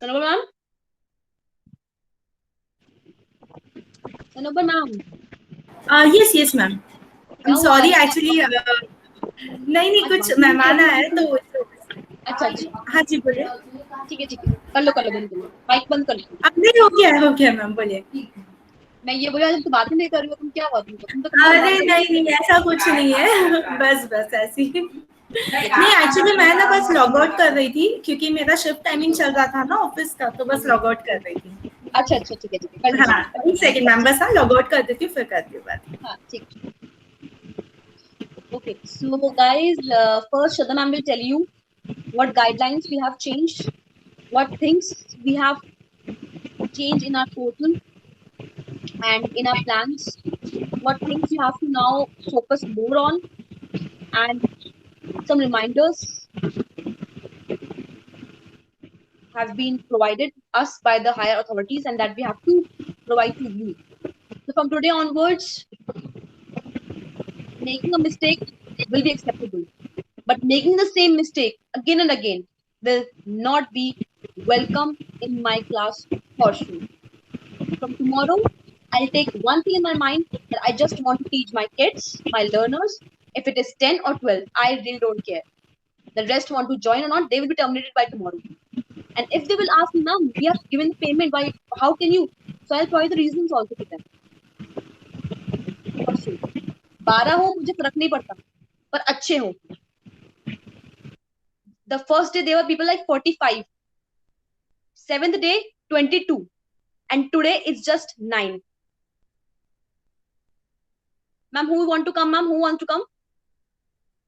Sanobar ma'am? Sanobar ma'am, Yes, ma'am. क्या I'm हुआ? sorry, actually, नहीं नहीं कुछ मेहमान आया है तो अच्छा अच्छा, हाँ जी बोलिए। ठीक है, कर लो बंद कर लो, माइक बंद कर लो। अब नहीं हो गया मैम बोलिए। मैं ये बोला तुम तो बात ही नहीं कर रही हो, तुम क्या हुआ तुम तो कम से कम अरे बात करो। नहीं ऐसा कुछ नहीं है बस ऐसी ही। नहीं एक्चुअली मैं ना बस लॉग आउट कर रही थी क्योंकि मेरा शिफ्ट टाइमिंग चल रहा था ना ऑफिस का, तो बस लॉग आउट कर रही थी। अच्छा, ठीक है, कर हाँ लीजिए। एक सेकंड मैम, बस हाँ लॉग आउट कर देती हूँ फिर करती हूँ बात। हाँ ठीक। Okay, so guys, first Shraddha ma'am will tell you what guidelines we have changed, what things we have changed in our portal and in our plans, what things you have to now focus more on, and some reminders have been provided us by the higher authorities and that we have to provide to you. So from today onwards, making a mistake will be acceptable, but making the same mistake again and again will not be welcome in my class for sure. From tomorrow, I'll take one thing in my mind that I just want to teach my kids, my learners. If it is 10 or 12, I really don't care. The rest want to join or not, they will be terminated by tomorrow. And if they will ask me, ma'am, we have given the payment, why? How can you? So I'll provide the reasons also to them. For sure. 12 हो मुझे फर्क नहीं पड़ता, पर अच्छे हो. The first day there were people like 45, seventh day 22, and today it's just 9. Ma'am, who want to come? Ma'am, who wants to come?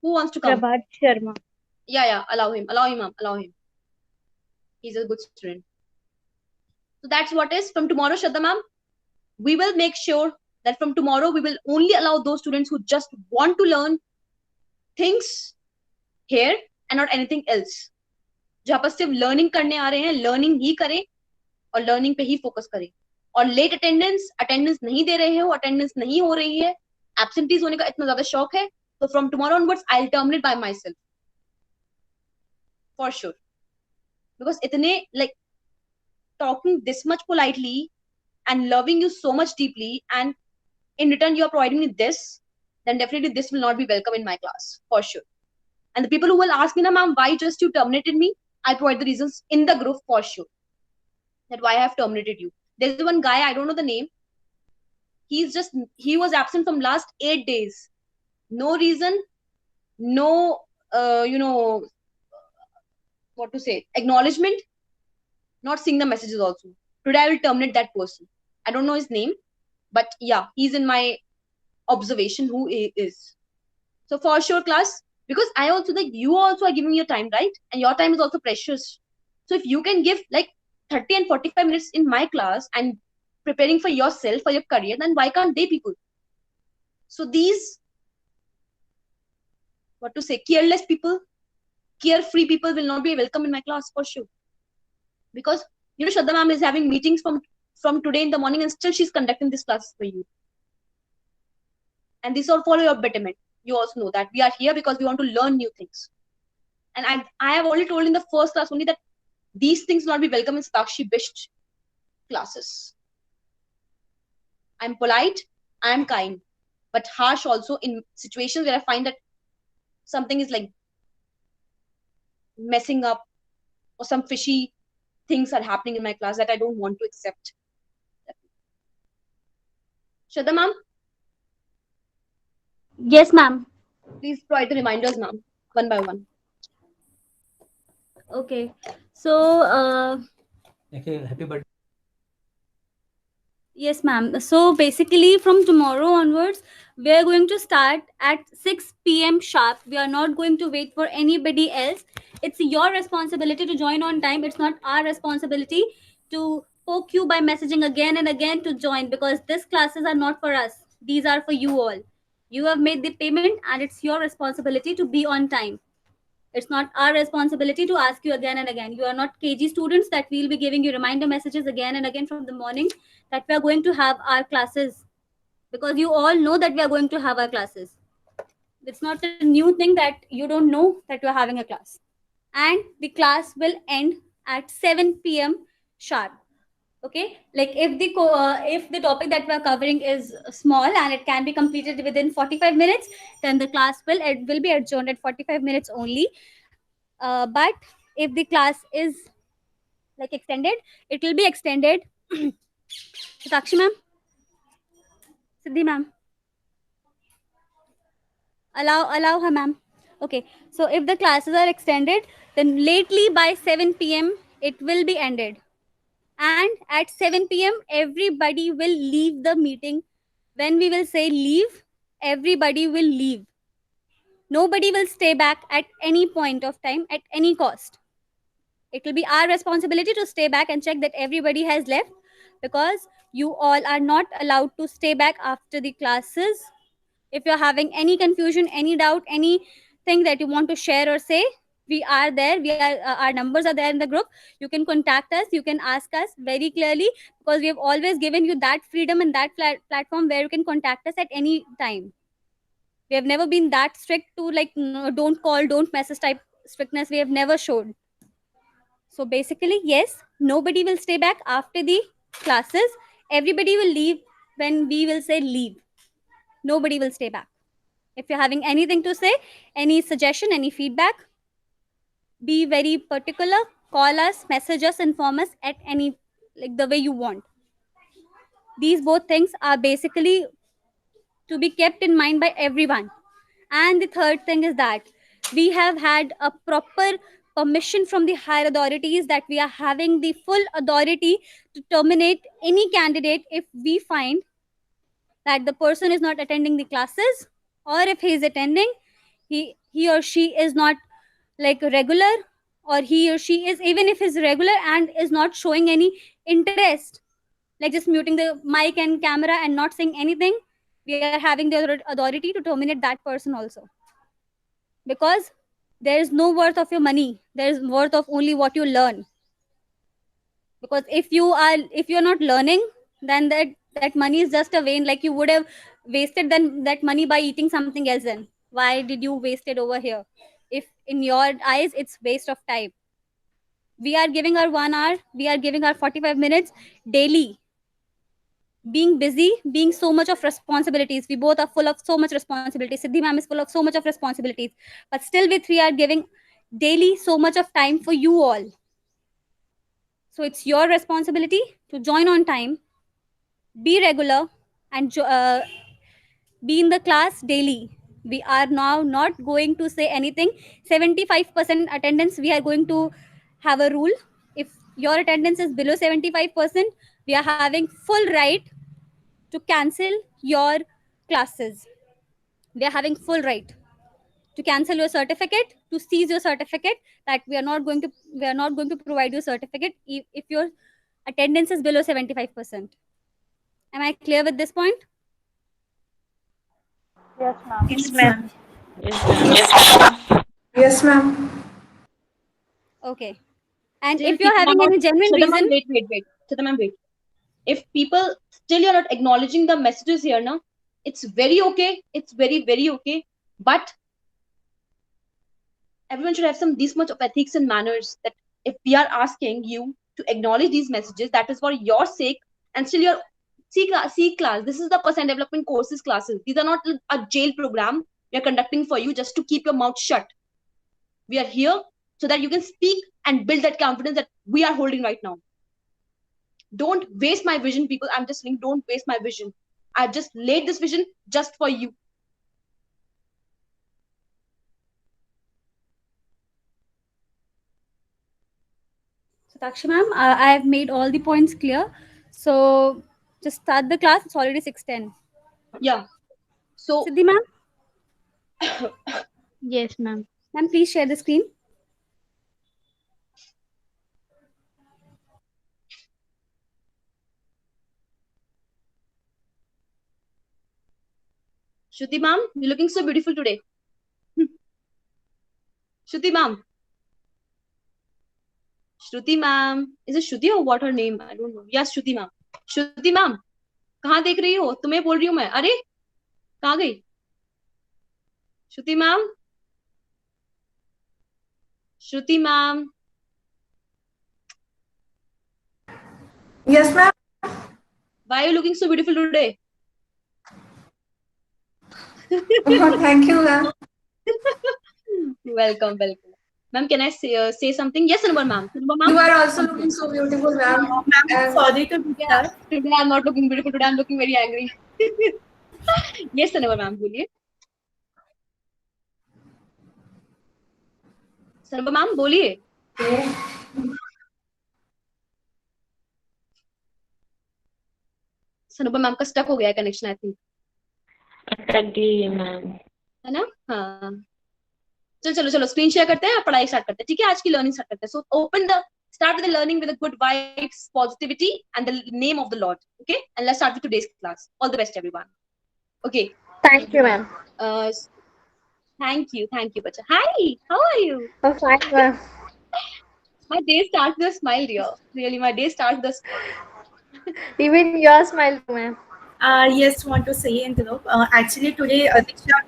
Who wants to come? Prabhat Sharma. Yeah, allow him, ma'am, allow him. He's a good student. So that's what is from tomorrow, Shraddha ma'am. We will make sure that from tomorrow we will only allow those students who just want to learn things here and not anything else. जहाँ पर सिर्फ learning करने आ रहे हैं, learning ही करें और learning पे ही focus करें. और लेट अटेंडेंस नहीं दे रहे हो, अटेंडेंस नहीं हो रही है, एब्सेंटीज होने का इतना ज्यादा शौक है, तो from tomorrow onwards I will terminate bye my self for sure. Because इतने like talking this much politely and loving you so much deeply, and in return you are providing me this, then definitely this will not be welcome in my class for sure. And the people who will ask me, na ma'am, why just you terminated me, I provide the reasons in the group for sure that why I have terminated you. There's one guy, I don't know the name, he was absent from last 8 days, no reason, no what to say, acknowledgement, not seeing the messages also. Today I will terminate that person. I don't know his name, but yeah, he's in my observation who he is. So for sure, class, because I also like you also are giving your time, right? And your time is also precious. So if you can give like 30 and 45 minutes in my class and preparing for yourself, for your career, then why can't they people? So these, what to say, careless people, carefree people will not be welcome in my class for sure. Because Shraddha ma'am is having meetings from today in the morning and still she's conducting this class for you. And this all for your betterment. You also know that we are here because we want to learn new things. And I have already told in the first class only that these things will not be welcome in Satakshi Bisht classes. I'm polite, I'm kind, but harsh also in situations where I find that something is like messing up or some fishy things are happening in my class that I don't want to accept. Shraddha ma'am? Yes, ma'am. Please provide the reminders, ma'am, one by one. Okay. So, Okay, happy birthday. yes, ma'am. So basically, from tomorrow onwards, we are going to start at 6 p.m. sharp. We are not going to wait for anybody else. It's your responsibility to join on time. It's not our responsibility to poke you by messaging again and again to join, because these classes are not for us. These are for you all. You have made the payment and it's your responsibility to be on time. It's not our responsibility to ask you again and again. You are not KG students that we'll be giving you reminder messages again and again from the morning that we are going to have our classes, because you all know that we are going to have our classes. It's not a new thing that you don't know that you are having a class. And the class will end at 7 p.m. sharp. Okay, like if the topic that we're covering is small and it can be completed within 45 minutes, then the class will be adjourned at 45 minutes only. But if the class is like extended, it will be extended. Sakshi ma'am, Siddhi ma'am, allow her ma'am. Okay, so if the classes are extended, then lately by 7 p.m. it will be ended, and at 7 p.m. everybody will leave the meeting. When we will say leave, everybody will leave. Nobody will stay back at any point of time at any cost. It will be our responsibility to stay back and check that everybody has left, because you all are not allowed to stay back after the classes. If you're having any confusion, any doubt, anything that you want to share or say, we are there. Our numbers are there in the group. You can contact us. You can ask us very clearly, because we have always given you that freedom and that platform where you can contact us at any time. We have never been that strict to like, no, don't call, don't message type strictness. We have never showed. So basically, yes, nobody will stay back after the classes. Everybody will leave when we will say leave. Nobody will stay back. If you're having anything to say, any suggestion, any feedback, be very particular. Call us, message us, inform us at any, like the way you want. These both things are basically to be kept in mind by everyone. And the third thing is that we have had a proper permission from the higher authorities that we are having the full authority to terminate any candidate if we find that the person is not attending the classes, or if he is attending, he or she is not like regular, or he or she is, even if is regular and is not showing any interest, like just muting the mic and camera and not saying anything, we are having the authority to terminate that person also. Because there is no worth of your money, there is worth of only what you learn. Because if you're not learning, then that money is just a vain, like you would have wasted then that money by eating something else. Then why did you waste it over here? If in your eyes it's waste of time. We are giving our 1 hour, we are giving our 45 minutes daily, being busy, being so much of responsibilities. We both are full of so much responsibility. Siddhi ma'am is full of so much of responsibilities, but still we three are giving daily so much of time for you all. So it's your responsibility to join on time, be regular, and be in the class daily. We are now not going to say anything. 75% attendance, we are going to have a rule. If your attendance is below 75%, we are having full right to cancel your classes. We are having full right to cancel your certificate, to seize your certificate, that we are not going to provide you certificate if your attendance is below 75%. Am I clear with this point? Yes, ma'am. Yes, ma'am. Yes, ma'am. Okay. And Still if you're people are having not. any genuine Shraddha ma'am, reason, wait. Shraddha ma'am, wait. If people still you're not acknowledging the messages here, no, it's very okay. It's very okay. But everyone should have some this much of ethics and manners, that if we are asking you to acknowledge these messages, that is for your sake, and still your C class. This is the person development courses classes. These are not a jail program we are conducting for you just to keep your mouth shut. We are here so that you can speak and build that confidence that we are holding right now. Don't waste my vision, people. I'm just saying, don't waste my vision. I've just laid this vision just for you. Satakshi ma'am, I have made all the points clear. So just start the class. It's already 6:10. Yeah. So Siddhi ma'am, Yes, ma'am. ma'am, please share the screen. Shruti ma'am, you're looking so beautiful today. Shruti ma'am. Shruti ma'am. Is it Shruti or what her name? I don't know. Yes, Shruti ma'am. Shruti ma'am. कहाँ देख रही हो? तुम्हें बोल रही हूँ मैं. अरे कहाँ गई? Shruti ma'am. Shruti ma'am. Yes, ma'am. Why are you looking so beautiful today? Thank you, ma'am. Welcome. Ma'am, can I say something? Yes, Anubhav ma'am. Anubhav ma'am? You are also looking so beautiful, ma'am. Ma'am, sorry to Yeah, disturb. today I'm not looking beautiful. Today I'm looking very angry. Yes, Anubhav ma'am, बोलिए. Anubhav ma'am, बोलिए. Anubhav ma'am का stuck हो गया है connection, I think. अटक गई ma'am. है ना? हाँ. चलो स्क्रीन शेयर करते हैं, पढ़ाई स्टार्ट करते हैं. ठीक है, आज की लर्निंग स्टार्ट करते हैं. So open the start with the learning with the good vibes, positivity, and the name of the Lord. Okay, and let's start with today's class. All the best, everyone. Okay. Thank you, ma'am. Thank you, bacha. Hi, how are you? I'm fine, ma'am. My day starts with a smile, dear. Really, my day starts with a smile. Even your smile, ma'am. Yes, want to say interrupt. Actually, today, Diksha.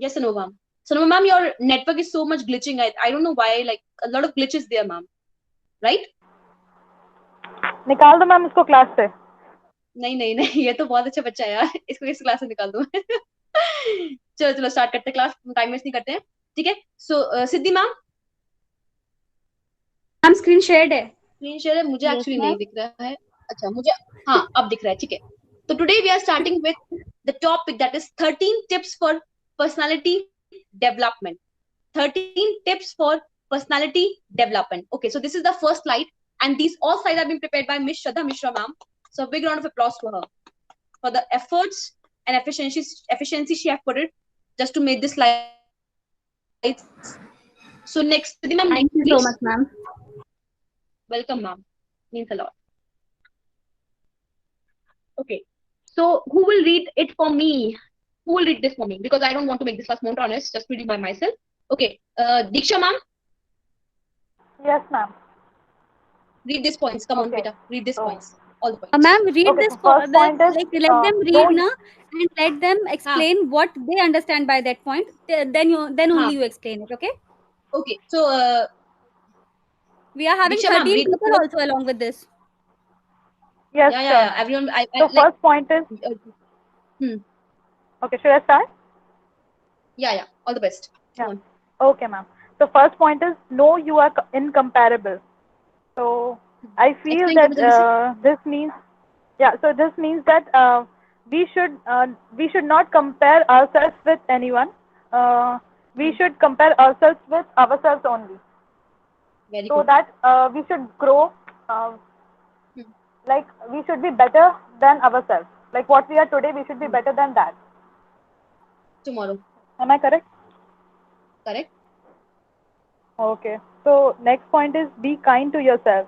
Yes, Anova ma'am. So, Anova ma'am, your network is so much glitching. I don't know why. Like a lot of glitches there, ma'am. Right? निकाल दो ma'am इसको class से. नहीं, ये तो बहुत अच्छा बच्चा है यार. इसको इस क्लास से निकाल दो. चलो स्टार्ट करते हैं क्लास. टाइम वेस्ट नहीं करते हैं. ठीक है. सो सिद्धि मैम. मैम स्क्रीन शेयर्ड है. स्क्रीन शेयर है, मुझे Yes, एक्चुअली ma'am. नहीं दिख रहा है. अच्छा, मुझे हाँ अब दिख रहा है. ठीक है. तो today we are starting with the topic that is 13 tips for personality development. 13 tips for personality development. Okay, so this is the first slide, and these all slides have been prepared by Miss Shraddha Mishra ma'am. So a big round of applause to her for the efforts and efficiency she have put it just to make this slide. So next, Siddhi ma'am, Thank you so much, ma'am. welcome ma'am. Means a lot. Okay, so who will read it for me? Who will read this for me? Because I don't want to make this class monotonous, just reading by myself. Okay, Diksha ma'am, Yes, ma'am. read these points. Come on, Okay. beta. Read these So- points. All the points. Ma'am, read Okay, this so first point is, like let them no read na, and let them explain what they understand by that point. Then only you explain it. Okay. Okay, so We are having Diksha ma'am, 13 read the people first. also along with this. Yes, Yeah, sure. everyone. So like, first point is, okay, should I start? yeah. All the best. Yeah. Come on. Okay, ma'am. So first point is, know you are incomparable. So I feel Explain that comparison. this means, so this means that we should not compare ourselves with anyone. We should compare ourselves with ourselves only. Very So good. that we should grow, like we should be better than ourselves. Like what we are today, we should be better than that. Tomorrow. Am I correct? Correct. Okay. So next point is be kind to yourself.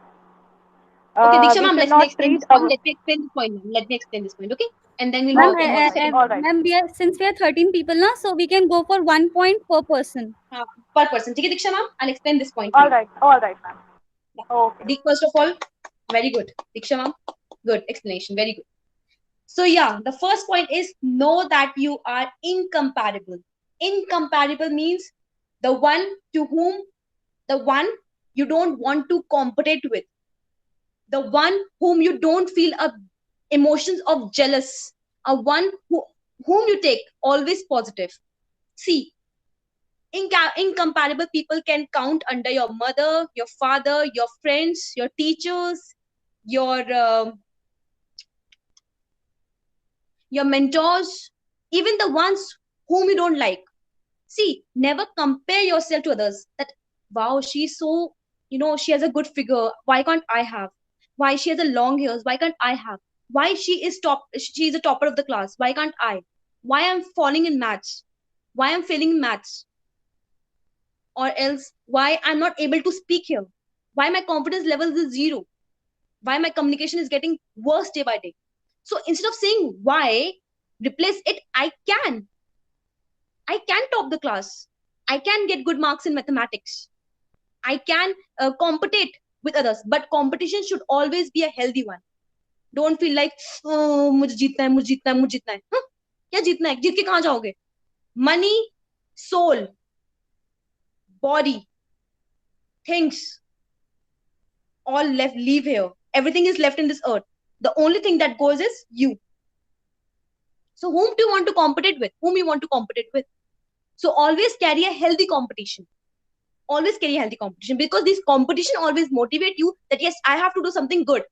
Okay, Diksha We ma'am, should let me not explain treat this point. our. Let me explain this point, ma'am. Let me explain this point. Okay, and then we'll Ma'am, move on to the second all point. right. ma'am, since we are 13 people now, so we can go for 1 point per person. Per person. Okay, Diksha ma'am, I'll explain this point. All right, ma'am. Okay. First of all, very good. Diksha ma'am, good explanation. Very good. So yeah, the first point is know that you are incomparable. Incomparable means the one you don't want to compete with, the one whom you don't feel emotions of jealous, a one whom you take always positive. See, incomparable people can count under your mother, your father, your friends, your teachers, your mentors, even the ones whom you don't like. See, never compare yourself to others. That, wow, she's so, she has a good figure. Why can't I have? Why she has a long hairs? Why can't I have? Why she is a topper of the class? Why can't I? Why I'm falling in maths? Why I'm failing in maths? Or else, why I'm not able to speak here? Why my confidence level is 0? Why my communication is getting worse day by day? So instead of saying why, replace it, I can top the class. I can get good marks in mathematics. I can compete with others. But competition should always be a healthy one. Don't feel like, oh, मुझे जीतना है, मुझे जीतना है, मुझे जीतना है. हाँ? क्या जीतना है? जीत के कहाँ जाओगे? Money, soul, body, things, all leave here. Everything is left in this earth. The only thing that goes is you. So whom do you want to compete with? Whom you want to compete with? So always carry a healthy competition. Always carry a healthy competition, because this competition always motivate you that yes, I have to do something good.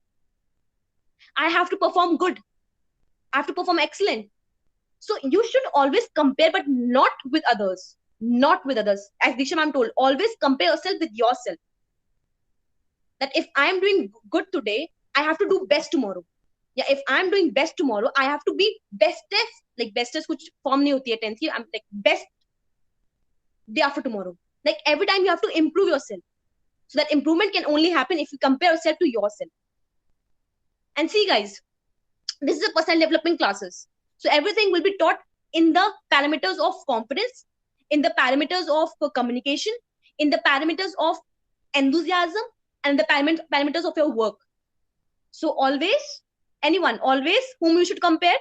I have to perform good. I have to perform excellent. So you should always compare, but not with others. Not with others. As Disha ma'am told, always compare yourself with yourself. That if I am doing good today, I have to do best tomorrow. Yeah, if I'm doing best tomorrow, I have to be bestest. Like bestest, which form nahi hoti hai 10th year. I'm like best day after tomorrow. Like every time you have to improve yourself. So that improvement can only happen if you compare yourself to yourself. And see, guys, this is a personal development classes. So everything will be taught in the parameters of confidence, in the parameters of communication, in the parameters of enthusiasm, and the parameters of your work. So always, anyone, always whom you should compare?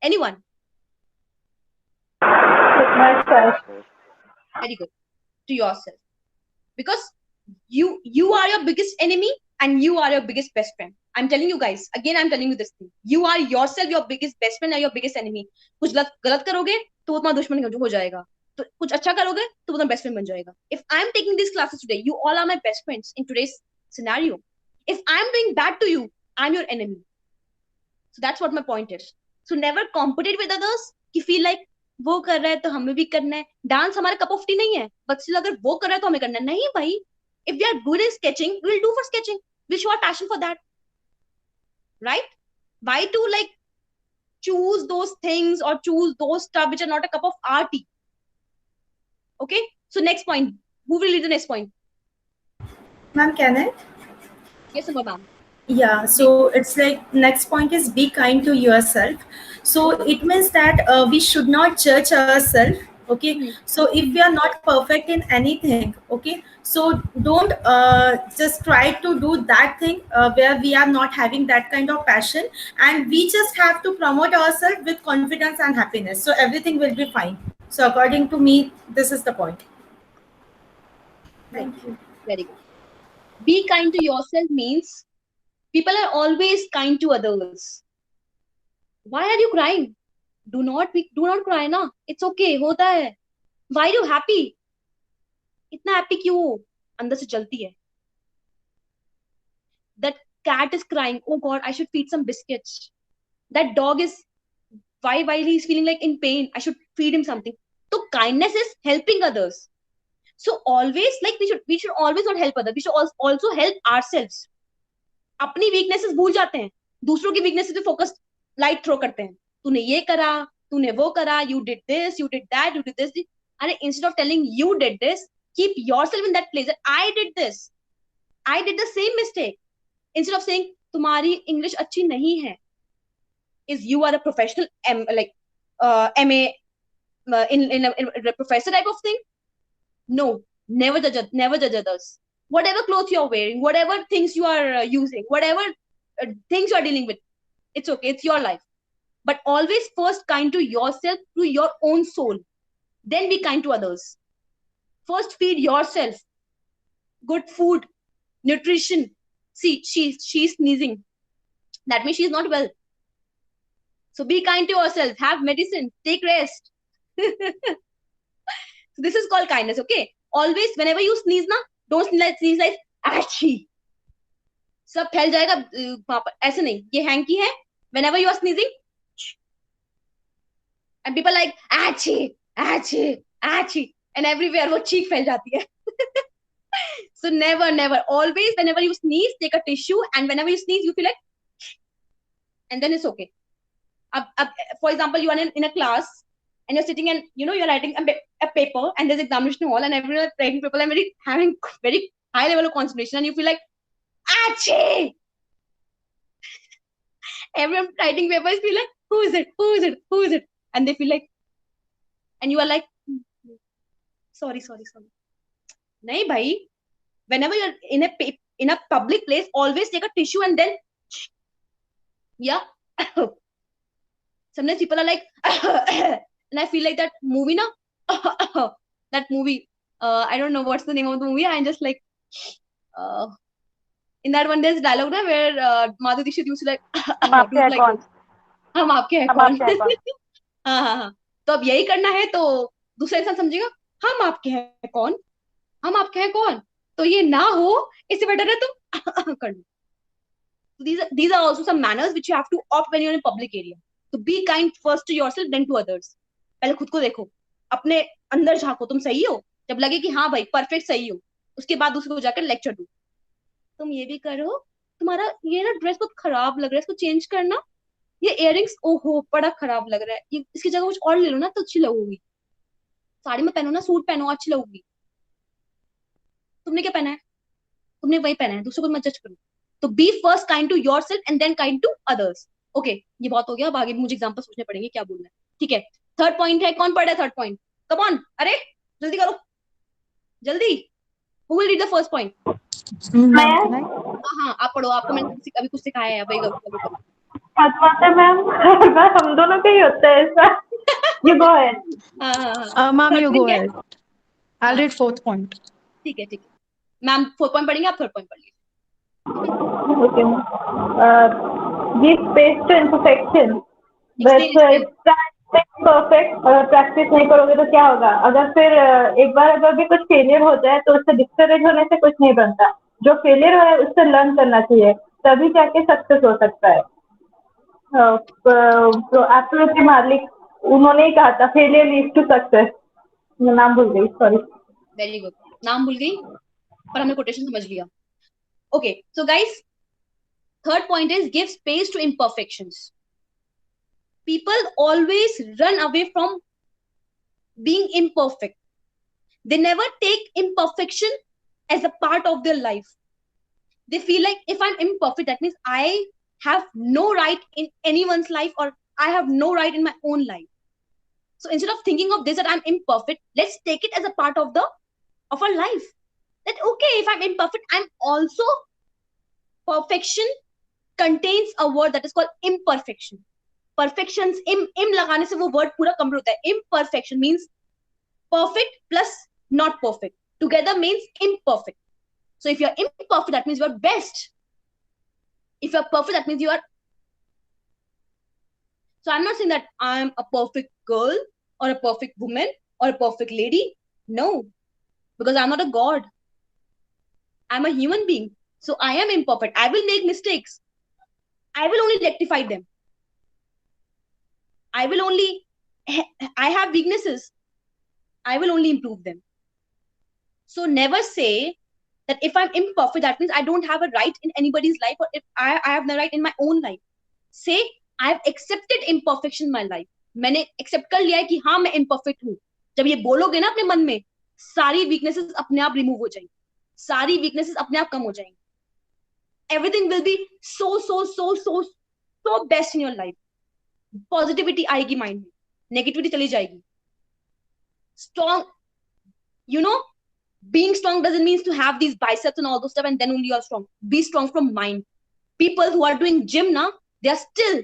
Anyone? With myself. Very good. To yourself. Because you are your biggest enemy and you are your biggest best friend. I'm telling you guys, again I'm telling you this thing. You are yourself your biggest best friend and your biggest enemy. कुछ गलत करोगे तो वो तुम्हारा दुश्मन हो जाएगा. तो कुछ अच्छा करोगे तो वो तुम्हारा best friend बन जाएगा. If I'm taking these classes today, you all are my best friends in today's scenario. If I'm doing bad to you, I'm your enemy. So that's what my point is. So never compete with others कि feel like वो कर रहा है तो हमें भी करना है. डांस हमारा कप ऑफ टी नहीं है, बट still अगर वो कर रहा है तो हमें करना है. नहीं भाई, if we are good at sketching, we'll do for sketching. We'll show our passion for that. Right? Why to like choose those things or choose those stuff which are not a cup of our tea? Okay? So next point. Who will lead the next point? Ma'am, can I? Yes, ma'am. Yeah, so it's like next point is be kind to yourself. So it means that we should not judge ourselves. Okay, so if we are not perfect in anything, okay, so don't just try to do that thing where we are not having that kind of passion, and we just have to promote ourselves with confidence and happiness, so everything will be fine. So according to me, this is the point. Thank you. Very good. Be kind to yourself means people are always kind to others. Why are you crying? Do not cry na. It's okay, होता है. Why are you happy? इतना happy क्यों हो? अंदर से जलती है. That cat is crying. Oh God, I should feed some biscuits. That dog is why he's feeling like in pain. I should feed him something. So kindness is helping others. So always like we should always not help others. We should also help ourselves. अपनी weaknesses भूल जाते हैं. दूसरों की weaknesses पे focus light throw करते हैं. तूने ये करा, तूने वो करा, you did this, you did that, you did this. And instead of telling you did this, keep yourself in that place that I did this. I did the same mistake. Instead of saying तुम्हारी English अच्छी नहीं है, is you are a professional MA in a professor type of thing. No, never judge others. Whatever clothes you are wearing, whatever things you are using, whatever things you are dealing with, it's okay. It's your life. But always first kind to yourself, to your own soul. Then be kind to others. First feed yourself. Good food, nutrition. See, she's sneezing. That means she's not well. So be kind to yourself. Have medicine. Take rest. So this is called kindness, okay? Always, whenever you sneeze, na, don't sneeze like achhi. सब फैल जाएगा वहां पर. ऐसे नहीं. ये hanky है. Whenever you are sneezing, and people like achhi, achhi, achhi, and everywhere वो cheek फैल जाती है. So never, always whenever you sneeze, take a tissue, and whenever you sneeze, you feel like, and then it's okay. For example, you are in a class and you're sitting and you're writing a paper and there's examination hall and everyone is writing paper and having very high level of concentration and you feel like, achhi! Everyone writing papers feel like, who is it? And they feel like, and you are like, sorry. Nahi bhai, whenever you're in a public place, always take a tissue and then, yeah. Sometimes people are like, and I feel like that movie, na? That movie, I don't know what's the name of the movie. I'm just like, In that one there's dialogue na where Madhuri Dixit used to like हम do आपके it हैं like कौन? this. हम आपके हैं हम कौन? आपके हैं कौन? हाँ हाँ हाँ. तो अब यही करना है तो दूसरा इंसान समझेगा हम आपके हैं कौन, हम आपके हैं कौन, तो ये ना हो इससे बेटर है तुम कर लो. So these are also some manners which you have to opt when you're in a public area. So be kind first to yourself then to others. पहले खुद को देखो, अपने अंदर झांको, तुम सही हो, जब लगे कि हाँ भाई परफेक्ट सही हो, उसके बाद दूसरे को जाकर लेक्चर दो. तुम ये भी करो, तुम्हारा ये ना ड्रेस बहुत खराब लग रहा है, इसको चेंज करना, ये इयररिंग्स ओहो बड़ा खराब लग रहा है, ये इसकी जगह कुछ और ले लो ना तो अच्छी लगोगी, साड़ी में पहनो ना, सूट पहनो अच्छी लगोगी. तुमने क्या पहना है, तुमने वही पहना है, दूसरे को मत जज करो. तो be first kind to yourself and then kind to others. Okay ये बहुत हो गया, अब आगे मुझे एग्जाम्पल सोचने पड़ेंगे क्या बोलना है. ठीक है, थर्ड पॉइंट है, कौन पढ़ रहा है थर्ड पॉइंट? कम ऑन, अरे जल्दी करो, जल्दी. Who will read the first point? हाँ आप पढ़ो, आपको मैंने अभी कुछ सिखाया है, वही करो. पता मैम, हम दोनों का ही होता है ऐसा. You go ahead. हाँ Ma'am, Third you point go क्या है? ahead. I'll read fourth point. ठीक है मैम, फोर्थ पॉइंट पढ़ेंगे, आप थर्ड पॉइंट पढ़िए. Okay. Give space to imperfection. But Explain. Perfect practice नहीं करोगे तो क्या होगा? अगर फिर एक बार अगर भी कुछ फेलियर हो जाए तो उससे डिस्करेज होने से कुछ नहीं बनता. जो फेलियर हुआ है उससे लर्न करना चाहिए, तभी जाके सक्सेस हो सकता है. तो एब्सोल्युटली मार्लिक उन्होंने ही कहा था, फेलियर लीड्स टू सक्सेस. मैं नाम भूल गई, सॉरी. वेरी गुड, नाम भूल गई पर हमने कोटेशन समझ लिया. Okay so guys, third point is give space to imperfections. People always run away from being imperfect. They never take imperfection as a part of their life. They feel like if I'm imperfect, that means I have no right in anyone's life, or I have no right in my own life. So instead of thinking of this that I'm imperfect, let's take it as a part of our life. That okay, if I'm imperfect, I'm also perfection contains a word that is called imperfection. Perfections im लगाने से वो word पूरा complete होता है. Imperfection means perfect plus not perfect. Together means imperfect. So if you're imperfect, that means you're best. If you're perfect, that means you are. So I'm not saying that I'm a perfect girl or a perfect woman or a perfect lady. No, because I'm not a god. I'm a human being. So I am imperfect. I will make mistakes. I will only rectify them. I have weaknesses. I will only improve them. So never say that if I'm imperfect, that means I don't have a right in anybody's life, or if I have no right in my own life. Say I have accepted imperfection in my life. मैंने accept कर लिया है कि हाँ मैं imperfect हूँ. जब ये बोलोगे ना अपने मन में, सारी weaknesses अपने आप remove हो जाएंगी. सारी weaknesses अपने आप कम हो जाएंगी. Everything will be so best in your life. Positivity आएगी mind में, negativity चली जाएगी. Strong, being strong doesn't mean to have these biceps and all those stuff and then only you are strong. Be strong from mind. People who are doing gym now, they are still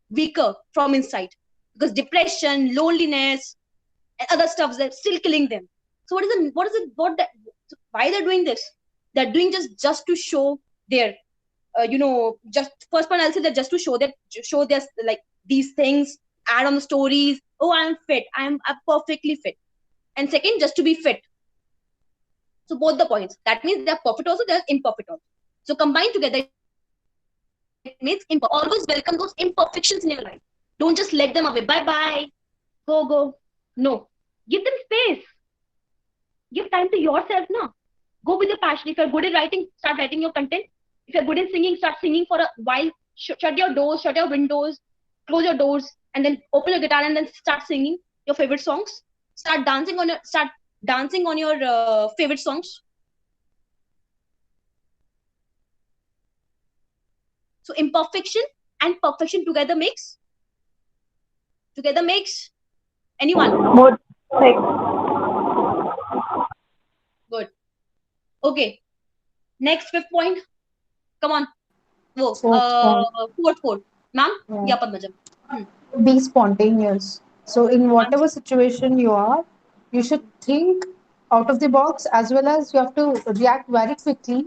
weaker from inside because depression, loneliness, and other stuff, they're still killing them. So why they're doing this? They're doing just to show their, just first point I'll say that just to show their like these things, add on the stories. Oh, I'm fit. I'm perfectly fit. And second, just to be fit. So both the points. That means they're perfect also, they're imperfect also. So combined together, it means always welcome those imperfections in your life. Don't just let them away. Bye-bye. Go. No. Give them space. Give time to yourself now. Go with your passion. If you're good at writing, start writing your content. If you're good in singing, start singing for a while. Shut your doors, shut your windows, close your doors, and then open your guitar and then start singing your favorite songs. Start dancing on your favorite songs. So imperfection and perfection together makes anyone More like good. Okay. Next fifth point. Come on. Whoa. Fourth. Ma'am, yeah, Padmaja. Be spontaneous. So in whatever situation you are, you should think out of the box, as well as you have to react very quickly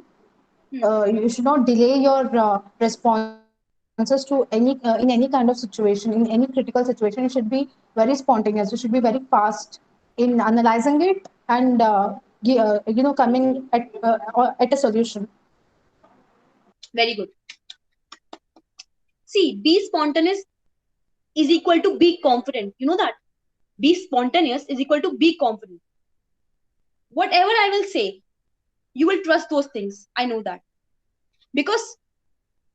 You should not delay your responses to any in any kind of situation, in any critical situation. You should be very spontaneous. You should be very fast in analyzing it and coming at a solution. Very good. See, be spontaneous is equal to be confident. You know that? Be spontaneous is equal to be confident. Whatever I will say, you will trust those things. I know that. Because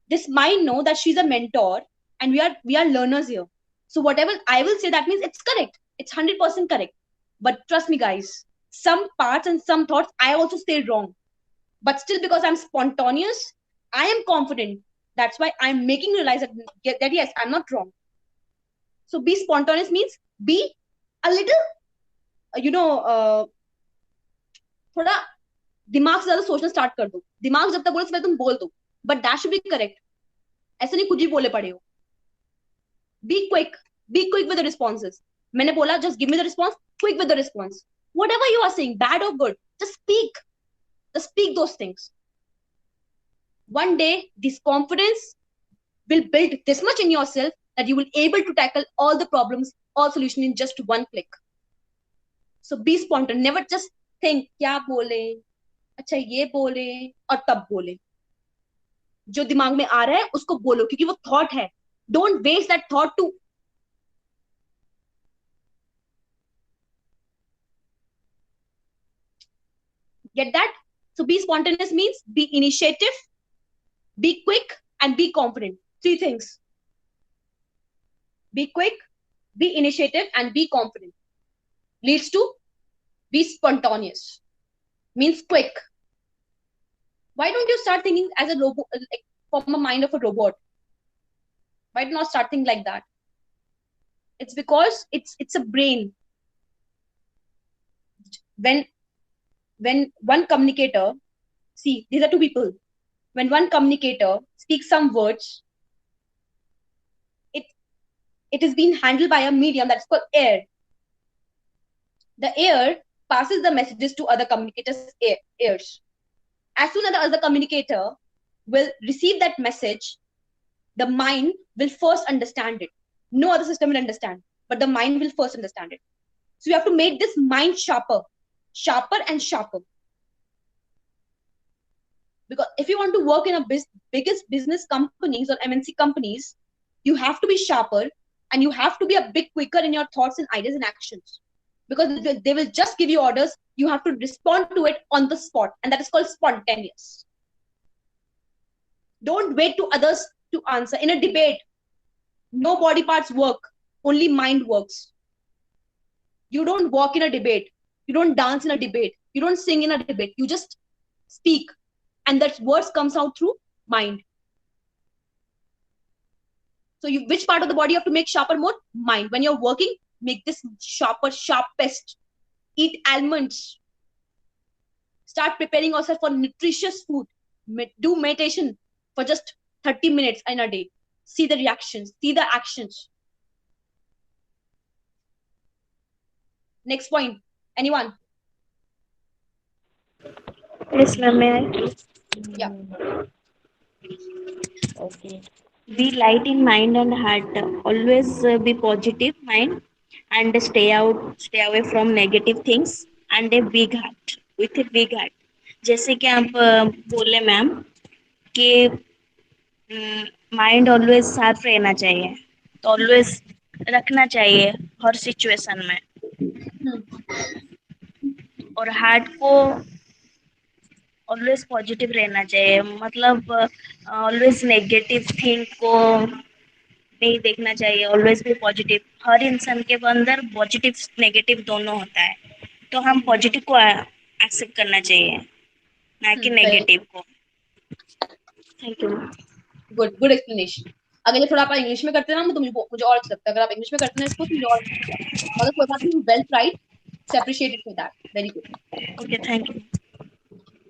this mind know that she's a mentor and we are learners here. So whatever I will say, that means it's correct. It's 100% correct. But trust me, guys, some parts and some thoughts I also say wrong. But still, because I'm spontaneous, I am confident. That's why I'm making you realize that yes, I'm not wrong. So be spontaneous means be a little, थोड़ा दिमाग से ज्यादा सोचना start कर दो. दिमाग जब तक बोले तुम बोल दो, but that should be correct. ऐसे नहीं कुछ भी बोले पड़े हो. Be quick with the responses. मैंने बोला just give me the response, quick with the response. Whatever you are saying, bad or good, just speak those things. One day this confidence will build this much in yourself that you will able to tackle all the problems, all solution in just one click. So be spontaneous. Never just think क्या बोले, अच्छा ये बोले और तब बोले. जो दिमाग में आ रहा है उसको बोलो, क्योंकि वो थॉट है. Don't waste that thought to get that. So be spontaneous means be initiative, be quick, and be confident. 3 things. Be quick, be initiative, and be confident. Leads to be spontaneous. Means quick. Why don't you start thinking as a robot, like from a mind of a robot? Why not start thinking like that? It's because it's a brain. When one communicator, see, these are 2 people. When one communicator speaks some words, it is being handled by a medium that's called air. The air passes the messages to other communicators' ears. As soon as the other communicator will receive that message, the mind will first understand it. No other system will understand, but the mind will first understand it. So you have to make this mind sharper and sharper. Because if you want to work in a biggest business companies or MNC companies, you have to be sharper and you have to be a bit quicker in your thoughts and ideas and actions. Because they will just give you orders, you have to respond to it on the spot, and that is called spontaneous. Don't wait to others to answer. In a debate, no body parts work, only mind works. You don't walk in a debate, you don't dance in a debate, you don't sing in a debate, you just speak, and that words comes out through mind. So which part of the body you have to make sharper more? Mind. When you're working, make this sharpest. Eat almonds. Start preparing yourself for nutritious food. Do meditation for just 30 minutes in a day. See the reactions, see the actions. Next point. Anyone? Yes, ma'am. May I? Yeah. Okay. Be light in mind and heart. Always be positive mind and stay away from negative things and a big heart. With a big heart. जैसे कि आप बोले ma'am कि mind always sharp रहना चाहिए, तो always रखना चाहिए हर सिचुएशन में, और हार्ट को ऑलवेज पॉजिटिव रहना चाहिए. मतलब ऑलवेज नेगेटिव थिंग को नहीं देखना चाहिए, ऑलवेज भी पॉजिटिव. हर इंसान के अंदर पॉजिटिव नेगेटिव दोनों होता है, तो हम पॉजिटिव को एक्सेप्ट करना चाहिए, ना कि नेगेटिव को. Thank you. Good explanation. अगर ये थोड़ा आप इंग्लिश में करते ना तो मुझे और अच्छा लगता है. अगर आप इंग्लिश में करते ना इसको तो मुझे और अच्छा लगता है. मतलब कोई बात नहीं, well tried, appreciated for that. Very good. Okay, thank you.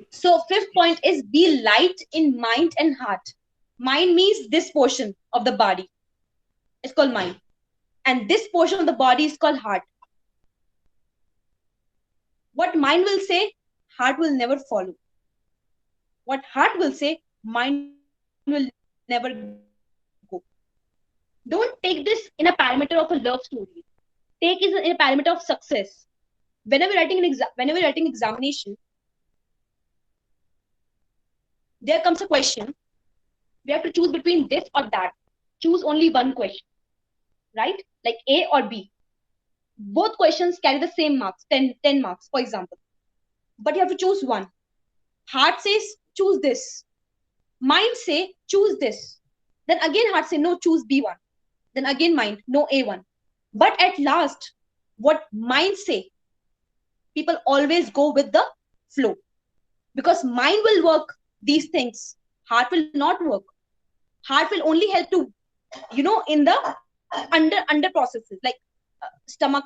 So 5th point is be light in mind and heart. Mind means this portion of the body. It's called mind. And this portion of the body is called heart. What mind will say, heart will never follow. What heart will say, mind will never go. Don't take this in a parameter of a love story. Take it in a parameter of success. Whenever you're writing examination, there comes a question. We have to choose between this or that. Choose only one question, right? Like A or B. Both questions carry the same marks, 10 marks, for example. But you have to choose one. Heart says, choose this. Mind say, choose this. Then again heart say, no, choose B1. Then again mind, no, A1. But at last, what mind say, people always go with the flow. Because mind will work these things. Heart will not work. Heart will only help to, in the under processes, like stomach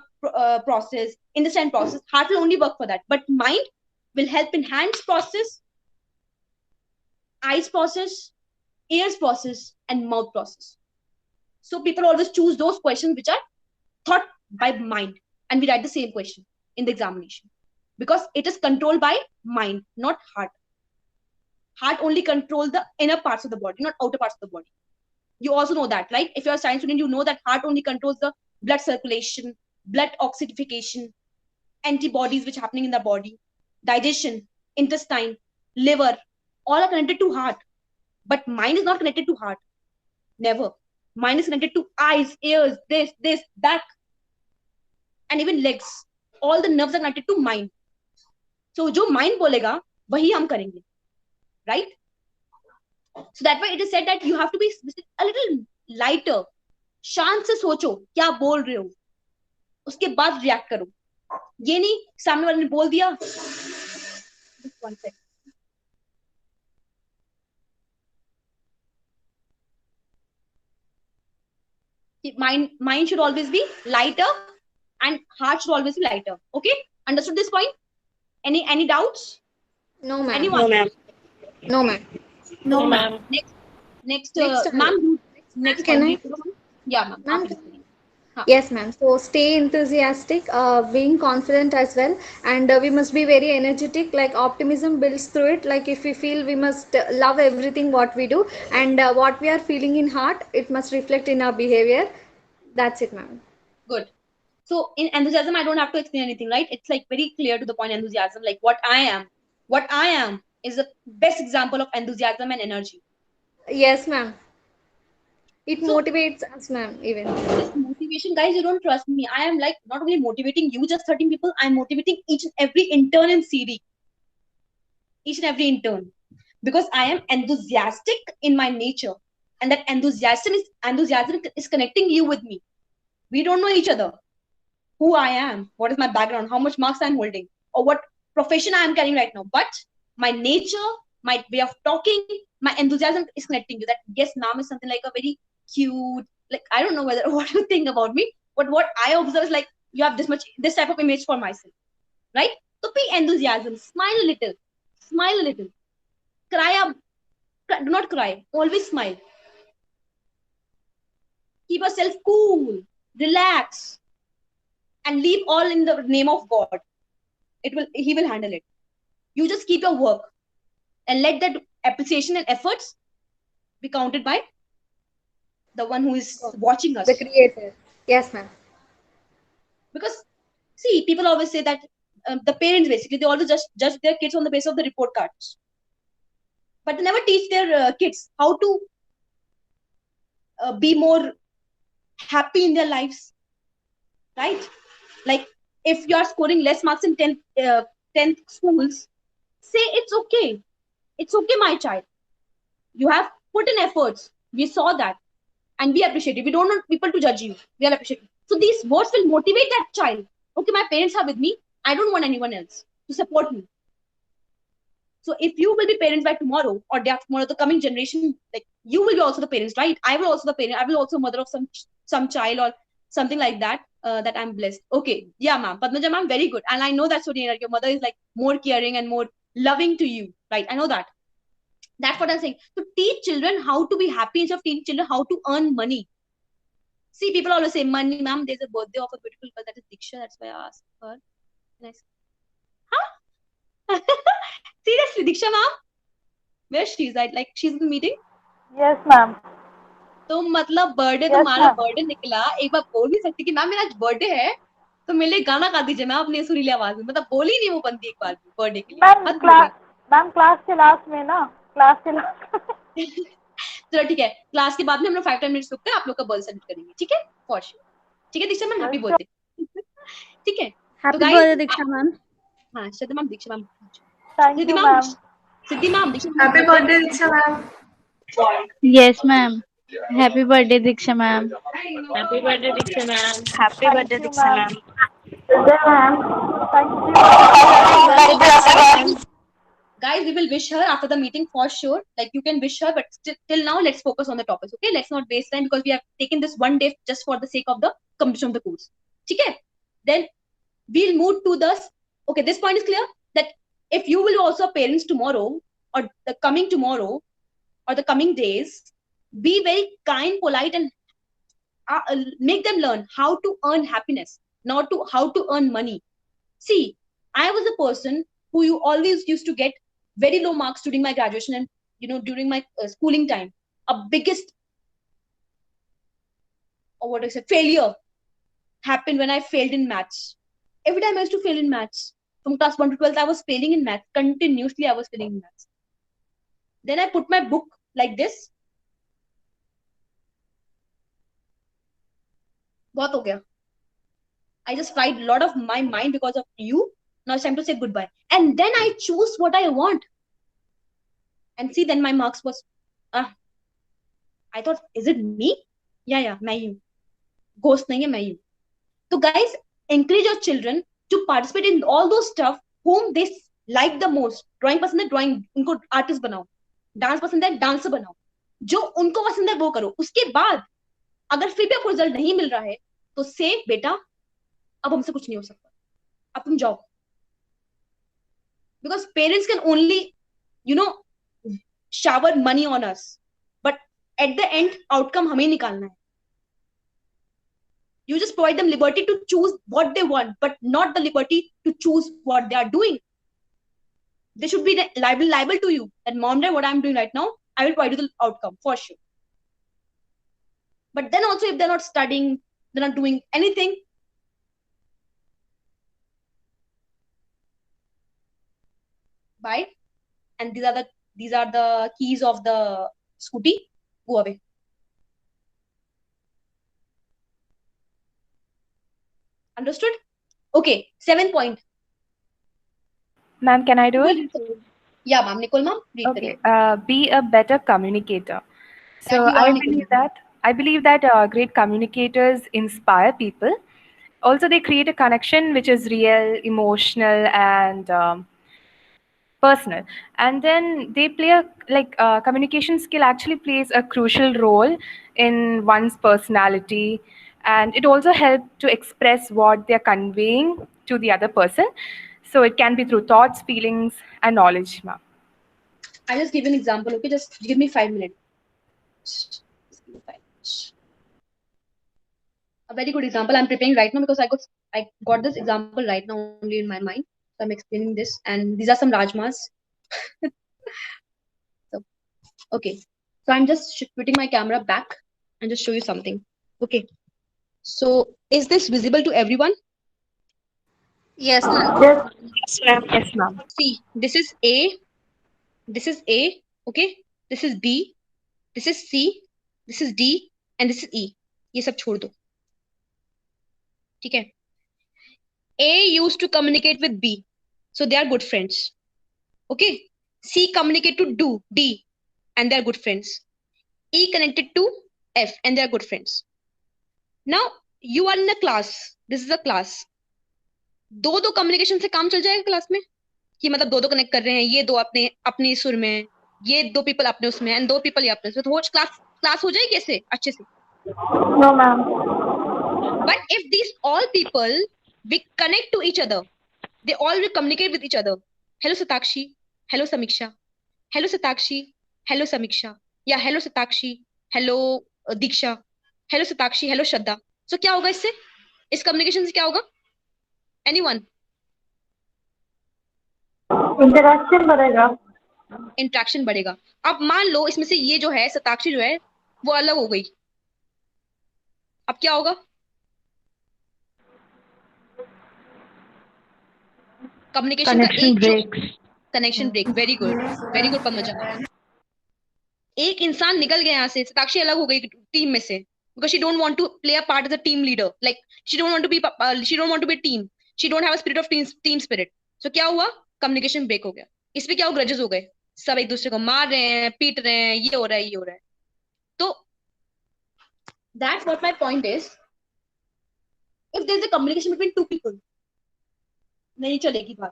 process, intestine process. Heart will only work for that. But mind will help in hands process, eyes process, ears process, and mouth process. So people always choose those questions which are thought by mind, and we write the same question in the examination because it is controlled by mind, not heart. Heart only controls the inner parts of the body, not outer parts of the body. You also know that, right? If you're a science student, you know that heart only controls the blood circulation, blood oxidification, antibodies which are happening in the body, digestion, intestine, liver, all are connected to heart. But mind is not connected to heart. Never. Mind is connected to eyes, ears, this, back, and even legs. All the nerves are connected to mind. So जो mind बोलेगा वही हम करेंगे, right? So that way it is said that you have to be a little lighter. शांत से सोचो क्या बोल रहे हो, उसके बाद रिएक्ट करो. ये नहीं सामने वाले ने बोल दिया. Just one second. Mind should always be lighter and heart should always be lighter. Okay, understood this point? Any doubts? No, ma'am. Anyone? No, ma'am. No, ma'am. No, ma'am. Next, Next, ma'am. Next, can I? Yeah, ma'am. Ma'am, After this. Yes, ma'am. So stay enthusiastic, being confident as well, and we must be very energetic. Like optimism builds through it. Like if we feel, we must love everything what we do, and what we are feeling in heart, it must reflect in our behavior. That's it, ma'am. Good. So in enthusiasm, I don't have to explain anything, right? It's like very clear to the point. Enthusiasm, like what I am is the best example of enthusiasm and energy. Yes, ma'am. It So- motivates us, ma'am. Even. This motivation, guys, you don't trust me. I am like not only motivating you, just 13 people. I'm motivating each and every intern in CD. Each and every intern, because I am enthusiastic in my nature, and that enthusiasm is connecting you with me. We don't know each other. Who I am, what is my background, how much marks I'm holding, or what profession I am carrying right now. But my nature, my way of talking, my enthusiasm is connecting you. That yes, ma'am is something like a very cute, like I don't know whether what you think about me, but what I observe is like you have this type of image for myself, right? So be enthusiasm, smile a little, cry up, do not cry, always smile. Keep yourself cool, relax, and leave all in the name of God. He will handle it. You just keep your work and let that appreciation and efforts be counted by the one who is watching us. The creator. Yes, ma'am. Because see, people always say that the parents basically they always just judge their kids on the basis of the report cards, but they never teach their kids how to be more happy in their lives, right? Like if you are scoring less marks in 10th schools, say it's okay, my child, you have put in efforts, we saw that, and we appreciate it. We don't want people to judge you, we are appreciating. So these words will motivate that child. Okay, my parents are with me, I don't want anyone else to support me. So if you will be parents by tomorrow or day after tomorrow, the coming generation, like you will be also the parents, right? I will also the parent, I will also mother of some child or something like that, that I'm blessed. Okay, yeah, ma'am. Padmaja ma'am, very good. And I know that Surya, your mother is like more caring and more loving to you, right? I know that. That's what I'm saying. To teach children how to be happy instead of teaching children how to earn money. See, people always say money, ma'am. There's a birthday of a beautiful girl that is Diksha. That's why I asked her. Nice. Huh? Seriously, Diksha, ma'am? where she's at, like she's in the meeting. Yes, ma'am. तो मतलब birthday Yes, तुम्हारा ma'am. Birthday निकला, एक बार बोल नहीं सकती कि ma'am मेरा आज बर्थडे है तो मेरे लिए गाना गा दीजिए मैम अपनी सुरीली आवाज में, मतलब बोली नहीं वो बंदी एक बार भी बर्थडे के लिए, मैम हद हो गई। मैम क्लास के लास्ट में ना, क्लास के लास्ट चलो ठीक है, क्लास के बाद में हम लोग 5-10 मिनट्स रुक कर आप लोग का बर्थडे सेलिब्रेट करेंगे, ठीक है, फॉर श्योर। ठीक है दीक्षा मैम, हैप्पी बर्थडे। ठीक है, तो Happy guys, birthday, Diksha ma'am. हाँ Shraddha ma'am, Diksha ma'am, thank Siddhi you ma'am, ma'am. Siddhi ma'am, Diksha Happy birthday, Diksha ma'am. Yes, ma'am. Happy birthday, Diksha ma'am. Happy birthday, Diksha ma'am. Happy Thank birthday, you, Diksha ma'am. ma'am. Ma'am thank you. guys, we will wish her after the meeting for sure, like you can wish her, but till now let's focus on the topics, okay? Let's not waste time because we have taken this one day just for the sake of the completion of the course. Okay, then we'll move to the, okay, this point is clear, that if you will also parents tomorrow or the coming tomorrow or the coming days, be very kind, polite, and make them learn how to earn happiness, not to how to earn money. See, I was a person who you always used to get very low marks during my graduation and during my schooling time. A biggest, or what I said, failure happened when I failed in maths. Every time I used to fail in maths. From class 1 to 12th, I was failing in maths. Continuously, I was failing in maths. Then I put my book like this. बहुत हो गया. I just fried a lot of my mind because of you. Now it's time to say goodbye. And then I choose what I want. And see, then my marks was, I thought, is it me? Yeah, मैं ही हूँ. Ghost नहीं है, मैं ही हूँ. So guys, encourage your children to participate in all those stuff whom they like the most. Drawing पसंद है, drawing, उनको artist बनाओ. Dance पसंद है, dancer बनाओ. जो उनको पसंद है वो करो. उसके बाद अगर फिर भी आपको रिजल्ट नहीं मिल रहा है तो से बेटा अब हमसे कुछ नहीं हो सकता, अब तुम जाओ. Because parents can only, shower money on us, but at the end outcome हमें निकालना है. You just provide them liberty to choose what they want, but not the liberty to choose what they are doing. They should be liable to you that mom, dad, what I'm doing right now, I will provide you the outcome for sure. But then also if they're not studying, they're not doing anything, bye. And these are the keys of the scooty. Go away. Understood? Okay, 7th point. Ma'am, can I do it? Yeah, ma'am. Nicole, ma'am. Okay. Be a better communicator. So That you are, I Nicole. believe that great communicators inspire people. Also, they create a connection which is real, emotional, and personal. And then they play communication skill actually plays a crucial role in one's personality, and it also helps to express what they're conveying to the other person. So it can be through thoughts, feelings, and knowledge, ma'am. I'll just give you an example, okay? Just give me 5 minutes. Just give me 5 minutes. A very good example I'm preparing right now because I got this example right now only in my mind. So I'm explaining this, and these are some rajmas. So, okay. So I'm just putting my camera back and just show you something. Okay. So is this visible to everyone? Yes, ma'am. Yes, ma'am. Yes, ma'am. See, this is A. This is A. Okay. This is B. This is C. This is D. And this is E. ये सब छोड़ दो. ठीक है. A used to communicate with B. So they are good friends. Okay. C communicate to D. And they are good friends. E connected to F. And they are good friends. Now, you are in a class. This is a class. दो communication से काम चल जाएगा class में, कि मतलब दो connect कर रहे हैं, ये दो अपने अपनी सुर में, ये दो पीपल अपने उसमें, एंड दो पीपल ये अपने उसमें, तो क्लास हो जाएगी ऐसे अच्छे से? No ma'am. But if these all people we connect to each other, they all will communicate with each other. Hello Satakshi, hello Samiksha, hello Satakshi, hello Samiksha, या hello Satakshi, hello Diksha, hello Satakshi, hello Shraddha. So क्या होगा इससे, इस communication से क्या होगा? Anyone? Interaction बढ़ेगा. Interaction बढ़ेगा. अब मान लो इसमें से ये जो है सताक्षी जो है वो अलग हो गई, अब क्या होगा? कम्युनिकेशन का Connection एक जो breaks. Connection break. Very good Padmaja. एक इंसान निकल गया यहाँ से, सताक्षी अलग हो गई टीम में से, because she don't want to play a part as a team leader, like she don't want to be a team, she don't have a spirit of team spirit. So क्या हुआ? कम्युनिकेशन ब्रेक हो गया. इसमें क्या हो? Grudges हो गए, सब एक दूसरे को मार रहे हैं, पीट रहे हैं, ये हो रहा है, ये हो रहा है. तो that's what my point is. If there is a communication between two people, नहीं चलेगी बात.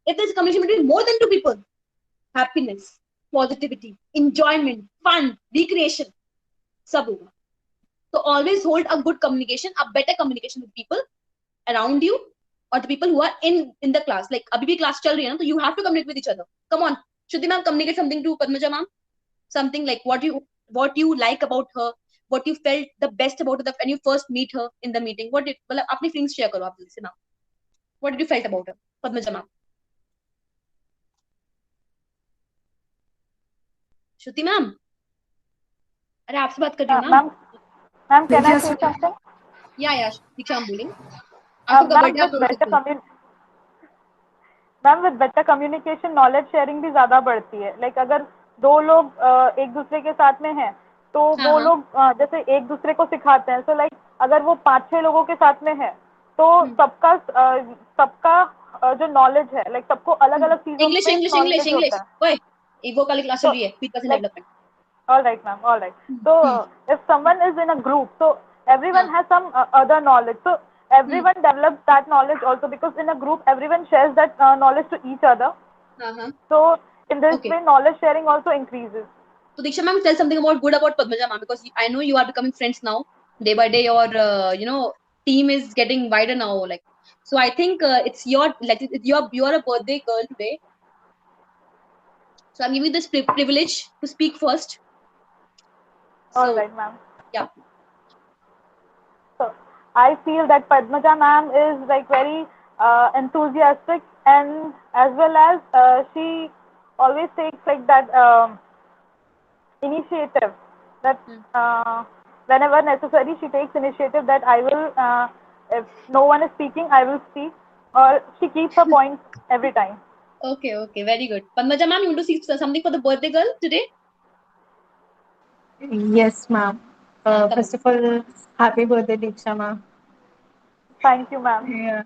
If there is a communication between more than two people, happiness, positivity, enjoyment, fun, recreation, सब होगा. So always hold a good communication, a better communication with people around you or the people who are in the class. Like अभी भी class चल रही है ना, तो you have to communicate with each other. Come on, Shruti ma'am, communicate something to Padmaja ma'am. Something like what you like about her, what you felt the best about her when you first meet her in the meeting. मतलब अपनी feelings share करो आप जैसे ना. What did you felt about her, Padmaja ma'am? Shruti ma'am, अरे आपसे बात कर रही हूँ ना. Ma'am, can I say something? या दीक्षा I'm बोलिंग. आपका बर्थडे आप बोल सकते हो. Ma'am with better communication knowledge sharing भी ज्यादा बढ़ती है. लाइक अगर दो लोग एक दूसरे के साथ में हैं तो वो लोग जैसे एक दूसरे को सिखाते हैं. सो लाइक अगर वो 5-6 लोगों के साथ में है तो सबका जो नॉलेज है, लाइक सबको अलग अलग चीजों में knowledge होता है. ओए ईगो वाली क्लास चल रही है, people development. All right, ma'am. All right. So, if someone is in a group, so everyone has some other knowledge. So, everyone develops that knowledge also, because in a group, everyone shares that knowledge to each other. So, in this way, knowledge sharing also increases. So, Diksha ma'am, tell something good about Padmaja ma'am, because I know you are becoming friends now. Day by day, your team is getting wider now. Like, so I think it's you are a birthday girl today. So I'm giving you this privilege to speak first. All right, ma'am. Yeah. So I feel that Padmaja ma'am is like very enthusiastic, and as well as she always takes like that initiative that whenever necessary she takes initiative that I will if no one is speaking I will speak, or she keeps her points every time. Okay, very good. Padmaja ma'am, you want to say something for the birthday girl today? Yes, ma'am. First of all, happy birthday, Diksha ma'am. Thank you, ma'am. Yeah.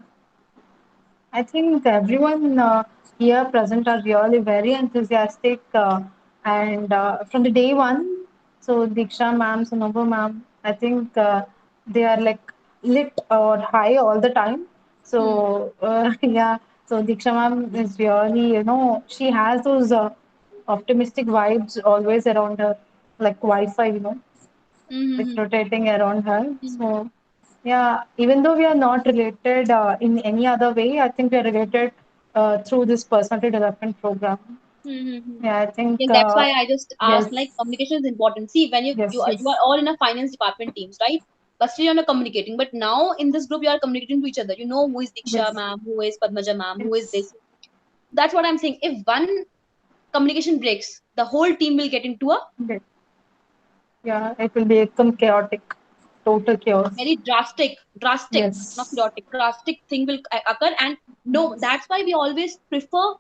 I think everyone here present are really very enthusiastic, and from the day one, so Diksha ma'am, Sunobha ma'am, I think they are like lit or high all the time. So yeah, so Diksha ma'am is really, she has those optimistic vibes always around her, like Wi-Fi, it's rotating around her. So yeah, even though we are not related in any other way, I think we are related through this personality development program. Yeah, I think that's why I just asked. yes. Like, communication is important. See, when you are all in a finance department teams, right? But still you're not communicating. But now in this group, you are communicating to each other. You know who is Diksha ma'am, who is Padmaja ma'am, who is this. That's what I'm saying. If one communication breaks, the whole team will get into a yeah, it will become chaotic, total chaos. Very drastic, Yes. not chaotic, drastic thing will occur. And no, that's why we always prefer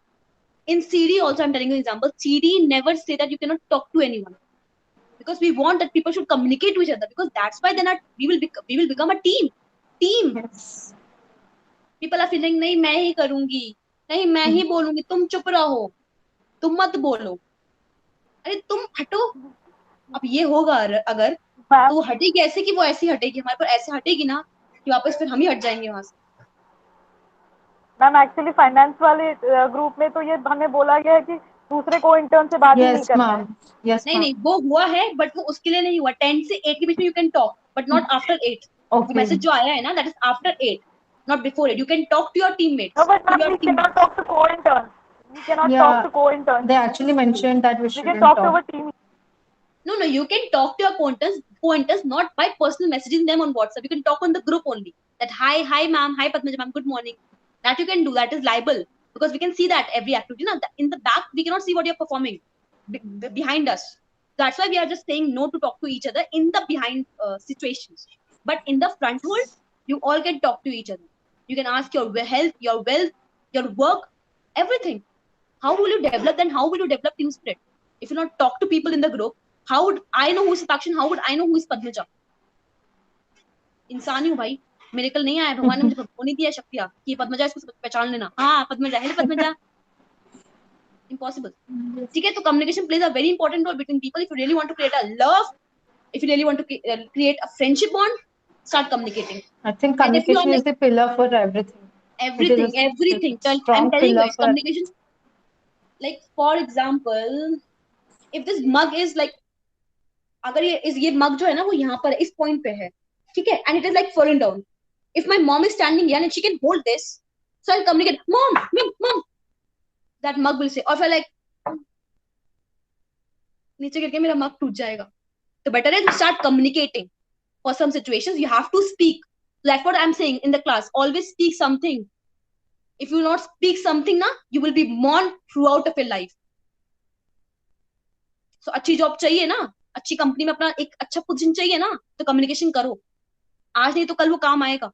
in CD also. I'm telling you an example. CD never say that you cannot talk to anyone, because we want that people should communicate to each other, because that's why then we will become a team. Yes. People are feeling नहीं मैं ही करूंगी, नहीं मैं ही बोलूंगी, तुम चुप रहो, तुम मत बोलो, अरे तुम हटो. अब ये होगा अगर तो हटेगी ऐसे कि वो ऐसी हटेगी, हमारे पर ऐसे हटेगी ना कि वापस फिर हम ही हट जाएंगे वहां से. मैम एक्चुअली फाइनेंस वाले ग्रुप में तो ये हमें बोला गया है कि दूसरे को इंटर्न से बात ही नहीं करना है. नहीं वो हुआ है, बट वो उसके लिए नहीं हुआ. 10 से 8 के बीच में you can talk, but not after 8. Message जो आया है ना, that is after 8, not before it. You can talk to your teammates. No, but we cannot talk to co-interns. We cannot talk to co-interns. They actually mentioned that we can talk to our team. No, you can talk to your co-interns, not by personal messaging them on WhatsApp. You can talk on the group only. That hi ma'am, hi Padmaja ma'am, good morning. That you can do. That is libel. because we can see that every activity. Now, in the back, we cannot see what you're performing behind us. That's why we are just saying no to talk to each other in the behind situations. But in the front hold, you all can talk to each other. You can ask your health, your wealth, your work, everything. How will you develop? Then how will you develop team spirit? If you not talk to people in the group, how would I know who is Satakshin? How would I know who is Padmaja? इंसान ही हूँ भाई, miracle नहीं आया, भगवान ने मुझे वो नहीं दिया शक्तियाँ कि पद्मजा इसको पहचान लेना, हाँ पद्मजा, हेलो पद्मजा, impossible. ठीक है, तो communication plays a very important role between people. If you really want to create a love, if you really want to create a friendship bond, start communicating. I think communication is the pillar for everything. Everything. I'm telling you guys, communication. Like for example, if this mug is like, अगर ये mug जो है ना वो यहाँ पर इस point पे है, ठीक है, and it is like falling down. If my mom is standing here and she can hold this, so I'll communicate, mom, mom. That mug will say, or if I like, नीचे गिर के मेरा mug टूट जाएगा. So better is start communicating. For some situations, you have to speak. Like what I'm saying in the class, always speak something. If you not speak something, na, you will be mourned throughout of your life. So अच्छी job चाहिए ना, अच्छी company में अपना एक अच्छा position चाहिए ना, तो कम्युनिकेशन करो. आज नहीं तो कल वो काम आएगा.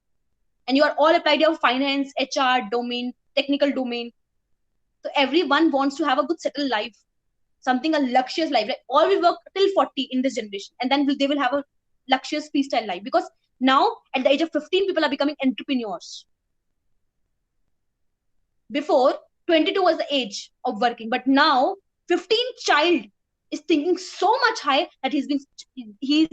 And you are all applied your finance, HR domain, technical domain. So everyone wants to have a good settled life, something a luxurious life. Like all will work till 40 in this generation, and then they will have a luxurious freestyle life. Because now at the age of 15, people are becoming entrepreneurs. Before 22 was the age of working, but now 15 child is thinking so much high that he's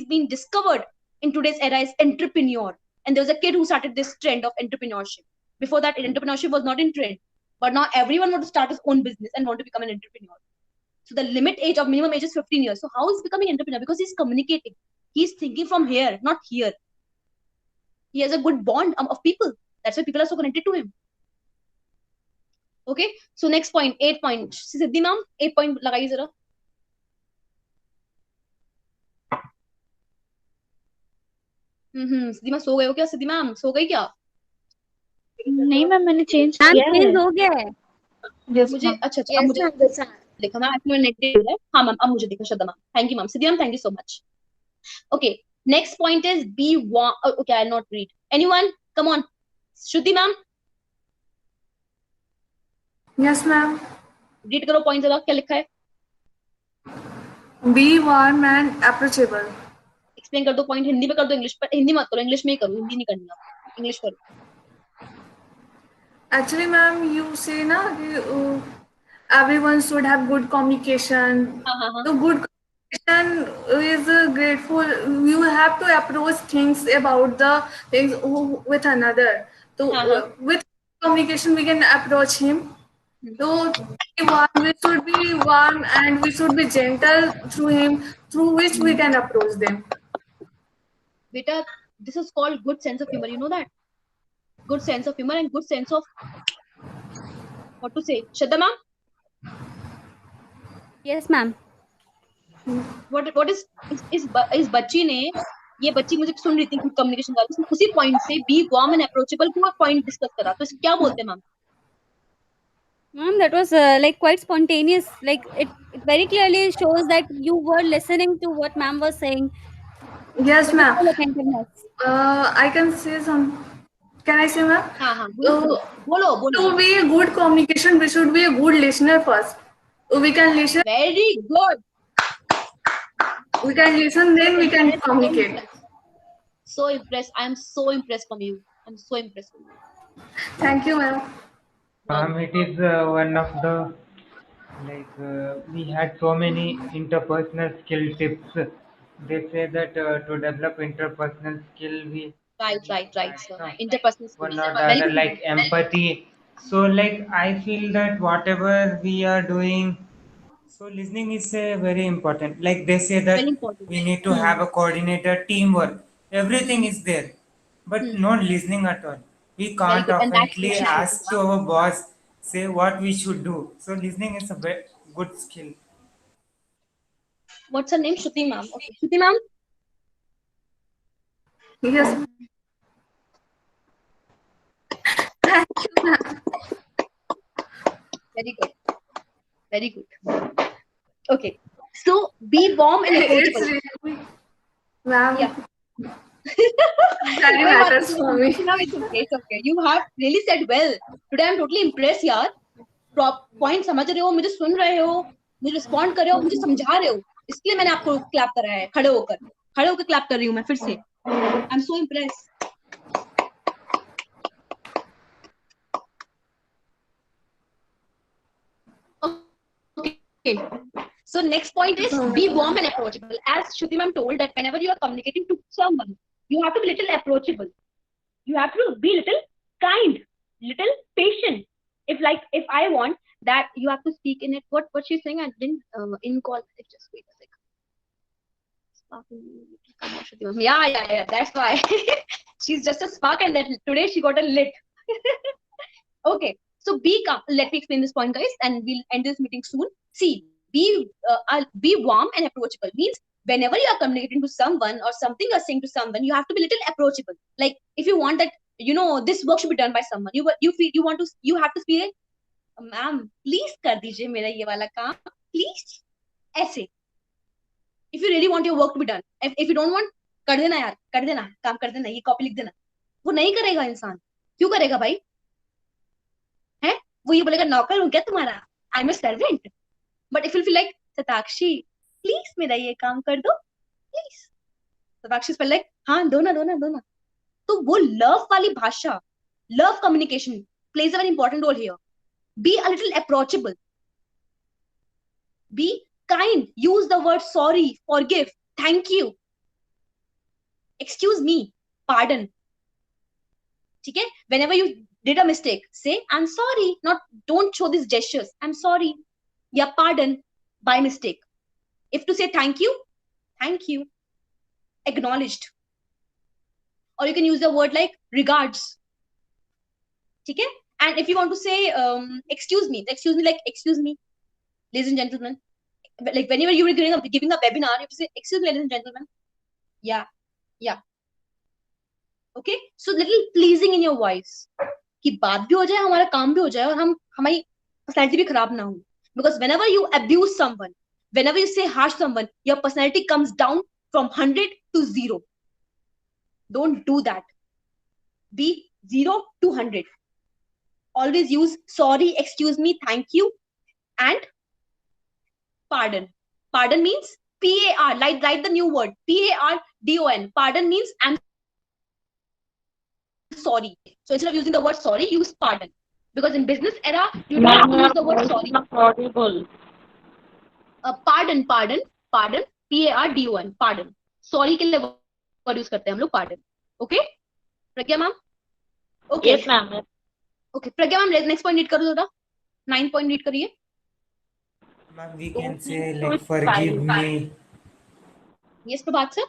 been discovered in today's era as entrepreneur. And there was a kid who started this trend of entrepreneurship. Before that, entrepreneurship was not in trend, but now everyone wants to start his own business and want to become an entrepreneur. So the minimum age is 15 years. So how is he becoming an entrepreneur? Because he's communicating. He's thinking from here, not here. He has a good bond of people. That's why people are so connected to him. Okay. So next point, 8 point. Siddhi ma'am, 8 point लगाइए जरा. सिद्धि ma'am so गए हो क्या? सिद्धि ma'am so गई क्या? नहीं ma'am, मैंने change change हो गया है. मुझे अच्छा अब मुझे देखा मैम, एक्चुअली नेट है. हाँ मैम, अब मुझे देखा. Shraddha ma'am, thank you ma'am. Siddhi ma'am, thank you so much. Okay, next point is be one. Okay, I'll not read. Anyone? Come on. Shruti ma'am. Yes, ma'am. Read करो point जरा, क्या लिखा है? Be warm and approachable. Explain कर दो point. Hindi में कर दो, इंग्लिश पर हिंदी मत करो. इंग्लिश में ही करो, हिंदी नहीं करनी आप. इंग्लिश करो. Actually, ma'am, you say na everyone should have good communication. So good communication is grateful. You have to approach things about the things with another. So with communication, we can approach him. So we should be warm and we should be gentle through him, through which we can approach them. Beta, this is called good sense of humor. You know that? Good sense of humor and good sense of what to say. Shraddha ma'am? Yes, ma'am. What is बच्ची ने, ये बच्ची मुझे सुन रही थी communication का, उसने उसी पॉइंट से बी वार्म एंड अप्रोचेबल को पॉइंट डिस्कस करा. तो क्या बोलते हैं ma'am? Ma'am, that was like quite spontaneous. Like it very clearly shows that you were listening to what ma'am was saying. Yes, ma'am. I can say some. Can I say, ma'am? Bolo. To be a good communication, we should be a good listener first. We can listen. Very good. We can listen, then we can communicate. So impressed. I am so impressed from you. I'm so impressed from you. Thank you, ma'am. It is one of the, we had so many interpersonal skill tips. They say that to develop interpersonal skill, we Right. So, interpersonal skills. One or the other, like empathy. So I feel that whatever we are doing, so listening is very important. Like they say that we need to have a coordinator, teamwork. Everything is there, but not listening at all. We can't oftenly ask to our boss, say what we should do. So listening is a good skill. What's her name? Shruti ma'am. Okay, Shruti ma'am. Yes. Thank you, ma'am. Very good. Very good. Okay. So be warm and approachable. It's really, ma'am. Yeah. Very matters for me. No, it's okay. It's okay. You have really said well. Today I'm totally impressed, यार. Point समझ रहे हो, मुझे सुन रहे हो, मुझे respond कर रहे हो, मुझे समझा रहे हो. इसलिए मैंने आपको क्लैप करा है. खड़े होकर क्लैप कर रही हूँ मैं फिर से. I'm so impressed. Okay. So next point is be warm and approachable. As Shruti ma'am told that whenever you are communicating to someone, you have to be little approachable. You have to be little kind, little patient. If I want that, you have to speak in it. What she's saying, I didn't in call. Just wait a second. Yeah. That's why she's just a spark, and that today she got a lit. Okay. So be calm. Let me explain this point, guys, and we'll end this meeting soon. See, be warm and approachable means whenever you are communicating to someone or something you're saying to someone, you have to be little approachable. Like if you want that, this work should be done by someone. You have to feel, ma'am, please कर दीजिए मेरा ये वाला काम, please. ऐसे. If you really want your work to be done, if you don't want, कर देना यार, कर देना, काम कर देना, ये कॉपी लिख देना. वो नहीं करेगा इंसान. क्यों करेगा भाई? है? वो ये बोलेगा नौकर हूँ क्या तुम्हारा? I'm a servant. But if you feel like, Satakshi, please मेरा ये काम कर दो, please. Satakshi feel like, हाँ दो ना. तो वो love वाली भाषा, love communication plays a very important role here. Be a little approachable. Be kind. Use the word sorry, forgive, thank you, excuse me, pardon. Okay? Whenever you did a mistake, say I'm sorry. Don't show these gestures. I'm sorry. Yeah, pardon by mistake. If to say thank you, acknowledged. Or you can use the word like regards. Okay? And if you want to say excuse me, like excuse me, ladies and gentlemen. Like whenever you were giving a webinar, you have to say excuse me, ladies and gentlemen. Yeah. Okay? So little pleasing in your voice. कि बात भी हो जाए, हमारा काम भी हो जाए, और हमारी personality भी खराब ना हो. Because whenever you abuse someone, whenever you say harsh someone, your personality comes down from 100 to 0. Don't do that. Be 0 to 100. Always use sorry, excuse me, thank you, and pardon. Pardon means P-A-R. Write the new word. P-A-R-D-O-N. Pardon means I'm sorry. So instead of using the word sorry, use pardon. Because in business era, you don't have to use the word sorry. Pardon. P-A-R-D-O-N. Pardon. Sorry के लिए word use करते हैं हम लोग pardon. Okay? Pragya ma'am? Okay. Yes, ma'am. Okay. Pragya ma'am, next point read करो जरा. 9 point read करिए. Ma'am, we can say like forgive me. Yes, Prabhat sir.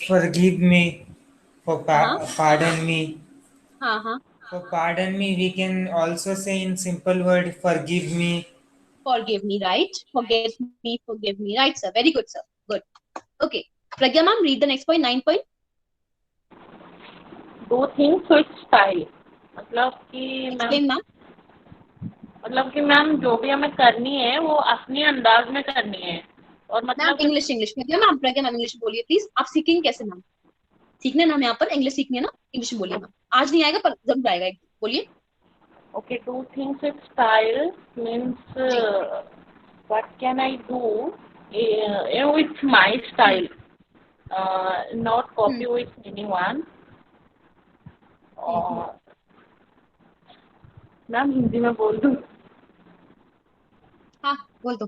Forgive me. Pardon me. हाँ. For pardon me, we can also say in simple word, forgive me. Forgive me, right? Forgive me. Right, sir. Very good, sir. Good. Okay. Pragya ma'am, read the next point, 9 point. Do things with style. मतलब कि Explain, ma'am. मतलब कि ma'am जो भी हमें करनी है वो अपने अंदाज में करनी है. और मतलब इंग्लिश प्रज्ञा मैम इंग्लिश बोलिए प्लीज. आप सीखेंगे कैसे मैम? सीखने ना, यहाँ पर इंग्लिश सीखनी है ना, इंग्लिश बोलिए मैम. आज नहीं आएगा पर जरूर आएगा. बोलिए. Okay, do things with style means what can I do with my style, not copy with anyone. Ma'am Hindi में बोल दूँ? हाँ बोल दो.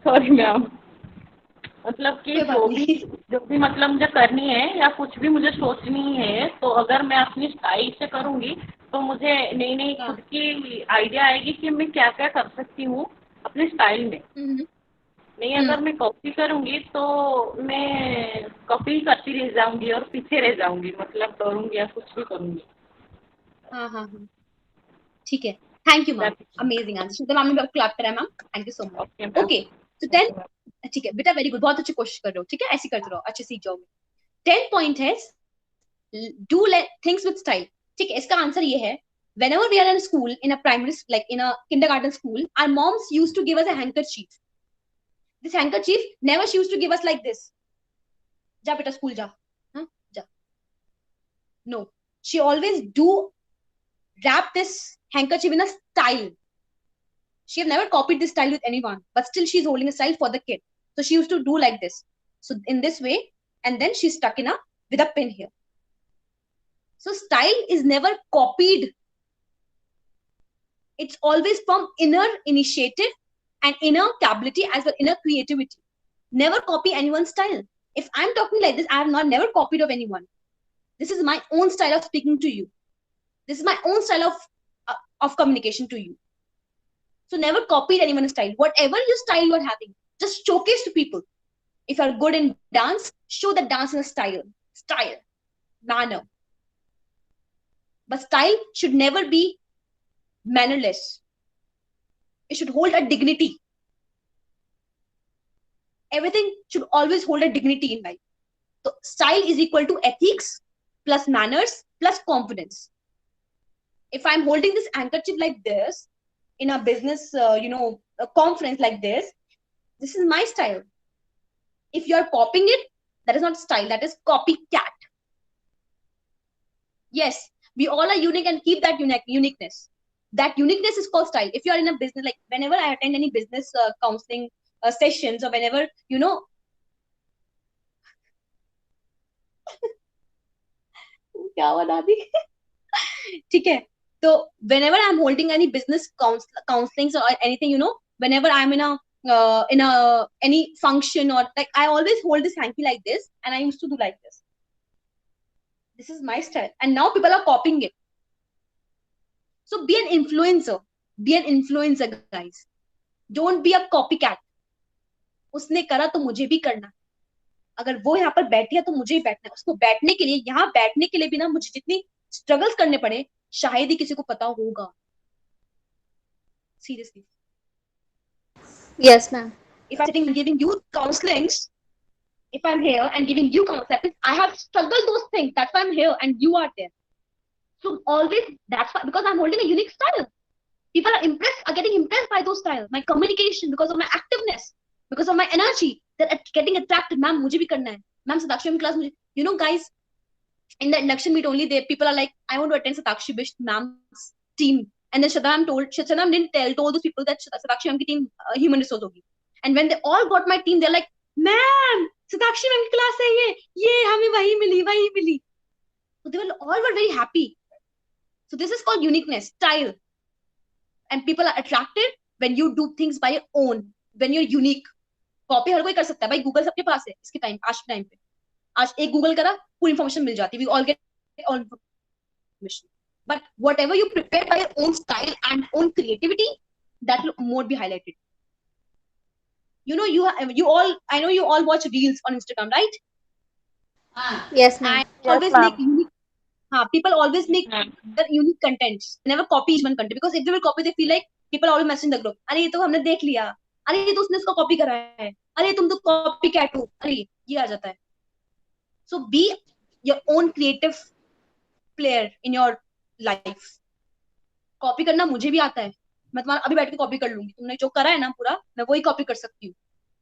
Sorry ma'am. मतलब कि जो भी मतलब मुझे करनी है या कुछ भी मुझे सोचनी है, तो अगर मैं अपनी स्टाइल से करूँगी तो मुझे नई खुद की आइडिया आएगी कि मैं क्या क्या कर सकती हूँ अपने स्टाइल में. नहीं अगर मैं कॉपी करूँगी तो मैं कॉपी करती रह जाऊँगी और पीछे रह जाऊँगी, मतलब डरूँगी या कुछ भी करूँगी. हाँ. ठीक है. Thank you ma'am. Amazing answer. तो मैम ने क्लैप करा ma'am. Thank you so much. Okay. तो 10 ठीक है बेटा, वेरी गुड. बहुत अच्छी कोशिश कर रहे हो. ठीक है, ऐसे करते रहो, अच्छे सीख जाओगे. 10 पॉइंट है डू थिंग्स विद स्टाइल. ठीक है, इसका आंसर ये है Whenever we are in school, in a primary, like in a kindergarten school, our moms used to give us a handkerchief. This handkerchief, never she used to give us like this. Ja beta school ja. Huh? Ja. No. She always do wrap this handkerchief in a style. She have never copied this style with anyone, but still she's holding a style for the kid. So she used to do like this. So in this way, and then she's stuck in a with a pin here. So style is never copied. It's always from inner initiative and inner capability as well inner creativity. Never copy anyone's style. If I'm talking like this, I have not never copied of anyone. This is my own style of speaking to you. This is my own style of communication to you. So never copied anyone's style. Whatever your style you are having, just showcase to people. If you are good in dance, show that dance in a style, manner. But style should never be mannerless. It should hold a dignity. Everything should always hold a dignity in life. So style is equal to ethics plus manners plus confidence. If I'm holding this handkerchief like this in a business, a conference like this is my style. If you're copying it, that is not style, that is copycat. Yes, we all are unique and keep that uniqueness. That uniqueness is called style. If you are in a business, like whenever I attend any business counseling sessions, or whenever, क्या हुआ दादी? ठीक है. So whenever I'm holding any business counselings or anything, whenever I'm in any function, or like I always hold this hanky like this, and I used to do like this. This is my style, and now people are copying it. So be an influencer. Be an influencer, guys. Don't be a copycat. उसने करा तो मुझे भी करना. अगर वो यहाँ पर बैठी है तो मुझे ही बैठना है. उसको बैठने के लिए, यहाँ बैठने के लिए भी ना मुझे जितनी स्ट्रगल्स करने पड़े, शायद ही किसी को पता होगा. Seriously. Yes, ma'am. If I'm sitting and giving you counselings, if I'm here and giving you counseling, I have struggled those things. That's why I'm here and you are there. So always, that's why, because I'm holding a unique style. People are getting impressed by those styles. My communication, because of my activeness, because of my energy, they're getting attracted. Ma'am, mujhe bhi karna hai. Ma'am, Satakshi ma'am class, guys, in the induction meet only, people are like, I want to attend Satakshi Bish ma'am's team. And then Shadam didn't told those people that Satakshi ma'am ki team human resource hogi. And when they all got my team, they're like, ma'am, Satakshi ma'am ki class hai ye hame wahi mili. So they all were very happy. So this is called uniqueness, style. And people are attracted when you do things by your own, when you're unique. Copy हर कोई कर सकता है भाई. Google सबके पास है इसके time, आज के टाइम पे. आज एक Google करा, पूरी information मिल जाती है. We all get all information. But whatever you prepare by your own style and own creativity, that will more be highlighted. I know you all watch reels on Instagram, right? Yes, ma'am. Always make unique. People always make the unique contents. They never copy each one content, because if they will copy, they feel like people always message in the group. अरे ये तो हमने देख लिया. अरे ये तो उसने इसको कॉपी करा है. अरे तुम तो कॉपी कैट हो. अरे ये आ जाता है. So be your own creative player in your life. Copy करना मुझे भी आता है. मैं तुम्हारा अभी बैठ के कॉपी कर लूंगी. तुमने जो करा है ना पूरा, मैं वही कॉपी कर सकती हूँ.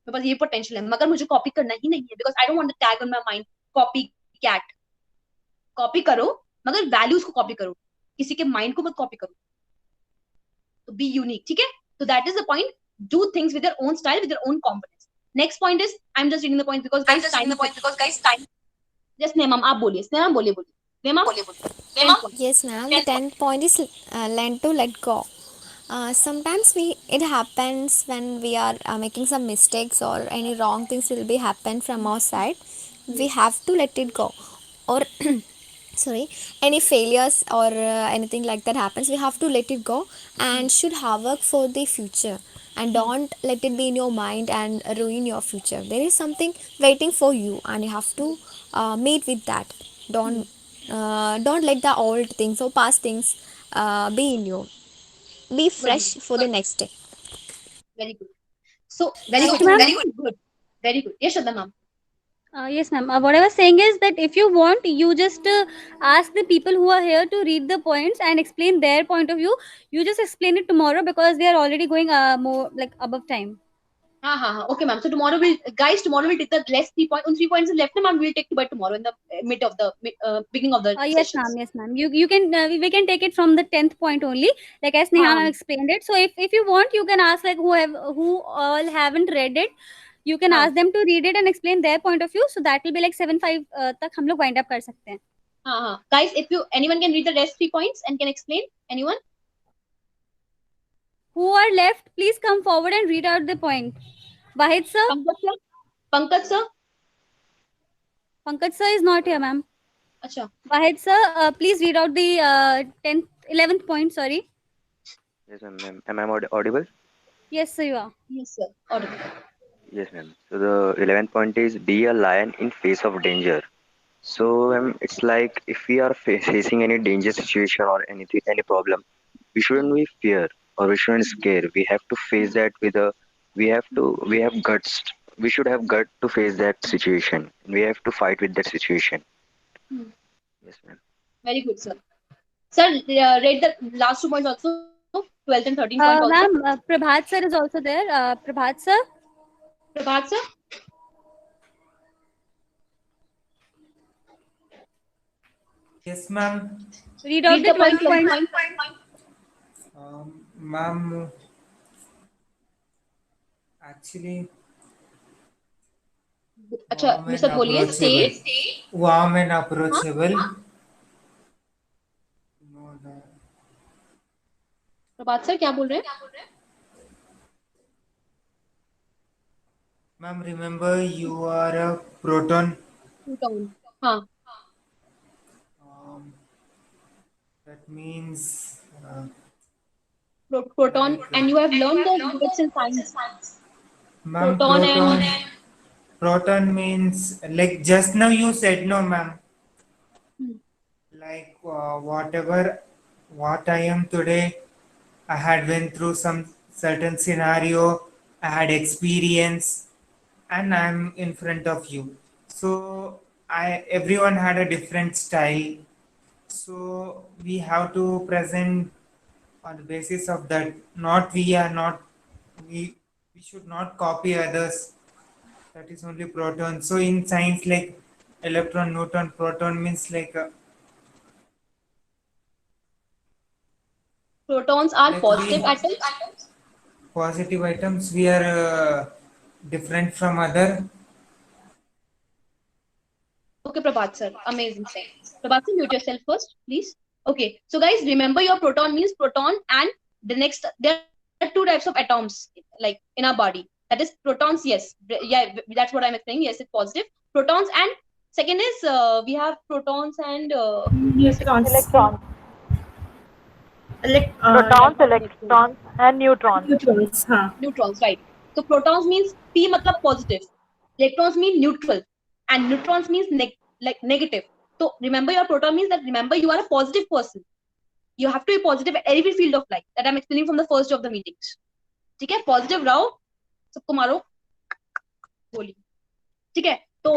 मेरे पास ये पोटेंशियल है, मगर मुझे कॉपी करना ही नहीं है, because I don't want to tag on my mind copy cat. Copy करो, मगर वैल्यूज को कॉपी करो, किसी के माइंड को मत कॉपी करो. तो बी यूनिक. ठीक है. तो that is the point. Do things with your own style, with your own confidence. Next point is, I am just reading the point because guys time. Just name आप बोलिए. Name बोलिए. Yes, ma'am. The 10th point is learn to let go. Sometimes it happens when we are making some mistakes, or any wrong things will be happen from our side. We have to let it go, or sorry, any failures or anything like that happens, we have to let it go, and should have work for the future, and don't let it be in your mind and ruin your future. There is something waiting for you, and you have to meet with that. Don't let the old things or past things be in you. Be fresh for the next day. Very good. So very good. Yes, Shraddha ma'am. Yes, ma'am. What I was saying is that if you want, you just ask the people who are here to read the points and explain their point of view. You just explain it tomorrow because we are already going more like above time. Okay, ma'am. So tomorrow we'll take the last 3 points. On 3 points left, ma'am, we'll take by tomorrow in the mid of the beginning of the Yes, sessions. ma'am. Yes, ma'am. You can we can take it from the 10th point only, like as Neha ma'am explained it. So if you want, you can ask like who all haven't read it. You can ask them to read it and explain their point of view. So that will be like 7-5 तक हम लोग wind up कर सकते हैं. Guys, if anyone can read the rest 3 points and can explain, anyone? Who are left, please come forward and read out the point. Wahid sir? Pankaj sir? Pankaj sir is not here, ma'am. Acha. Wahid sir, please read out the 10th, 11th point, sorry. Yes, ma'am. Am I audible? Yes, sir, you are. Yes, sir. Audible. Yes, ma'am. So the 11th point is be a lion in face of danger. So it's like if we are facing any danger situation or anything, any problem, we shouldn't be fear or we shouldn't scare. We have to face that with a. We have guts. We should have gut to face that situation. We have to fight with that situation. Yes, ma'am. Very good, sir. Sir, read the last 2 points also. 12th and 13th point also. Ma'am, Prabhat sir is also there. Prabhat sir? Prabhat sir? Yes, ma'am. Read out the 12th point. Ma'am, actually, अच्छा mister बोलिए stay warm and approachable. Prabhat sir क्या बोल रहे हैं? Ma'am, remember you are a proton. Proton. हाँ. That means proton, and you have learned the units in science. Ma'am, proton means like just now you said no, ma'am. Like what I am today, I had went through some certain scenario, I had experience, and I'm in front of you. So everyone had a different style. So we have to present on the basis of that. We should not copy others. That is only proton. So in science, like electron, neutron, proton means like protons are like positive atoms. Positive atoms. We are different from other. Okay, Prabhat sir, amazing. Prabhat sir, mute yourself first, please. Okay, so guys, remember your proton means proton, and the next there are 2 types of atoms like in our body. That is protons. Yes, yeah, that's what I'm explaining. Yes, it's positive protons, and second is we have protons and neutrons. Electrons. Protons, electrons, and neutrons. Neutrons, हाँ. Neutrons, right? So protons means P matlab positive, electrons mean neutral, and neutrons means negative. So remember your proton means that remember you are a positive person. You have to be positive at every field of life. That I'm explaining from the first day of the meetings. ठीक है? Positive रहो, सबको मारो, गोली. ठीक है? तो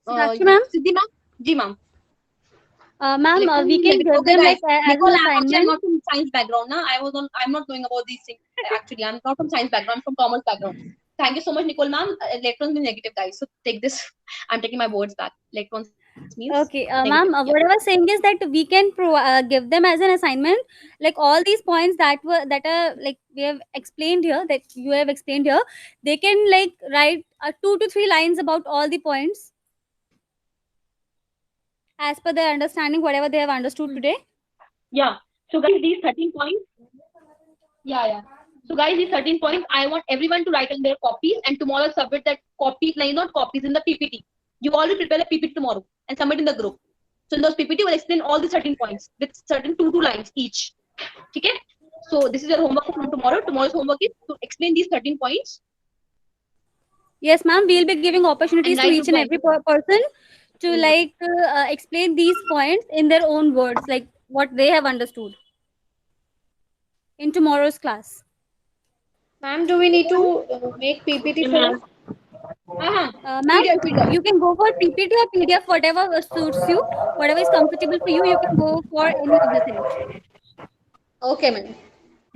Siddhi ma'am, जी ma'am. Ma'am, we can give them like as an assignment. I'm not from science background. Na? I'm not knowing about these things. Actually, I'm not from science background. I'm from commerce background. Thank you so much, Nicole ma'am. Electrons mean negative, guys. So take this. I'm taking my words back. Electrons means okay, ma'am. What I was saying is that we can give them as an assignment, like all these points that are like we have explained here, that you have explained here. They can like write 2 to 3 lines about all the points as per their understanding, whatever they have understood today. Yeah. So guys, these 13 points. Yeah. So guys, these 13 points, I want everyone to write in their copies, and tomorrow submit that copy, not copies, in the PPT. You already prepare a PPT tomorrow and submit in the group. So in those PPT, we'll explain all the 13 points with certain 2 lines each. Okay? So this is your homework from tomorrow. Tomorrow's homework is to explain these 13 points. Yes, ma'am. We'll be giving opportunities to each and every person to like explain these points in their own words, like what they have understood in tomorrow's class. Ma'am, do we need to make PPT for us? Ma'am, you can go for PPT or PDF, whatever suits you, whatever is comfortable for you. You can go for any of the things. Okay, ma'am.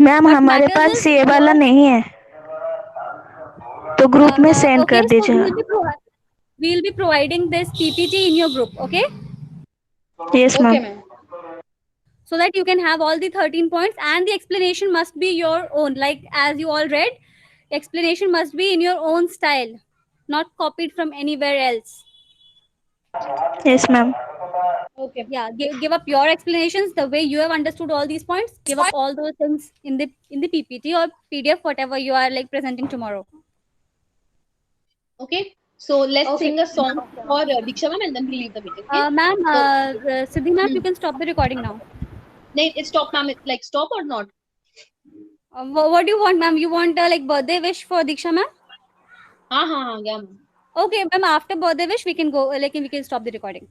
Ma'am What हमारे matters pass is ये वाला your नहीं है, तो group में send okay. कर So दीजिए. we'll be providing this PPT in your group. Okay. Yes, Okay, ma'am. ma'am. So that you can have all the 13 points, and the explanation must be your own. Like as you all read, explanation must be in your own style, not copied from anywhere else. Yes, ma'am. Okay. Yeah, give up your explanations the way you have understood all these points. Give up all those things in the PPT or PDF, whatever you are like presenting tomorrow. Okay. So let's sing a song for Diksha ma'am, and then we'll leave the meeting. Okay? Ma'am, Siddhi ma'am, you can stop the recording now. No, it's stop, ma'am. It's like stop or not? What do you want, ma'am? You want like birthday wish for Diksha ma'am? Yeah, ma'am. Okay, ma'am. After birthday wish, we can go. Like we can stop the recording.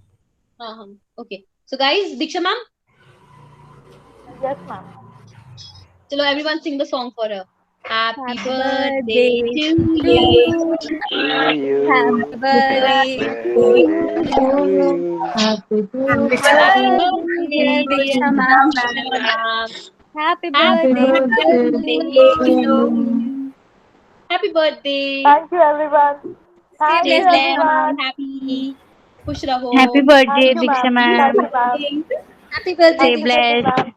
Okay. So guys, Diksha ma'am. Yes, ma'am. Chalo, everyone sing the song for her. Happy birthday birthday to to you. you. Happy birthday to you. Happy Happy birthday. birthday, dear Diksha ma'am. ma'am. Happy Happy birthday birthday to to you. you. Happy birthday. Thank you, everyone. Stay Thank you, blessed, Diksha everyone. ma'am. Happy. Khush raho. Happy Thank birthday, you, Diksha ma'am. ma'am. Thank you, ma'am. Happy birthday. Stay Happy birthday, blessed. ma'am.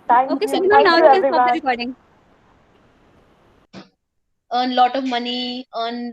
Thank Okay, you. Siddhi ma'am, Thank now you, you can stop the everyone. recording. Earn lot of money. Earn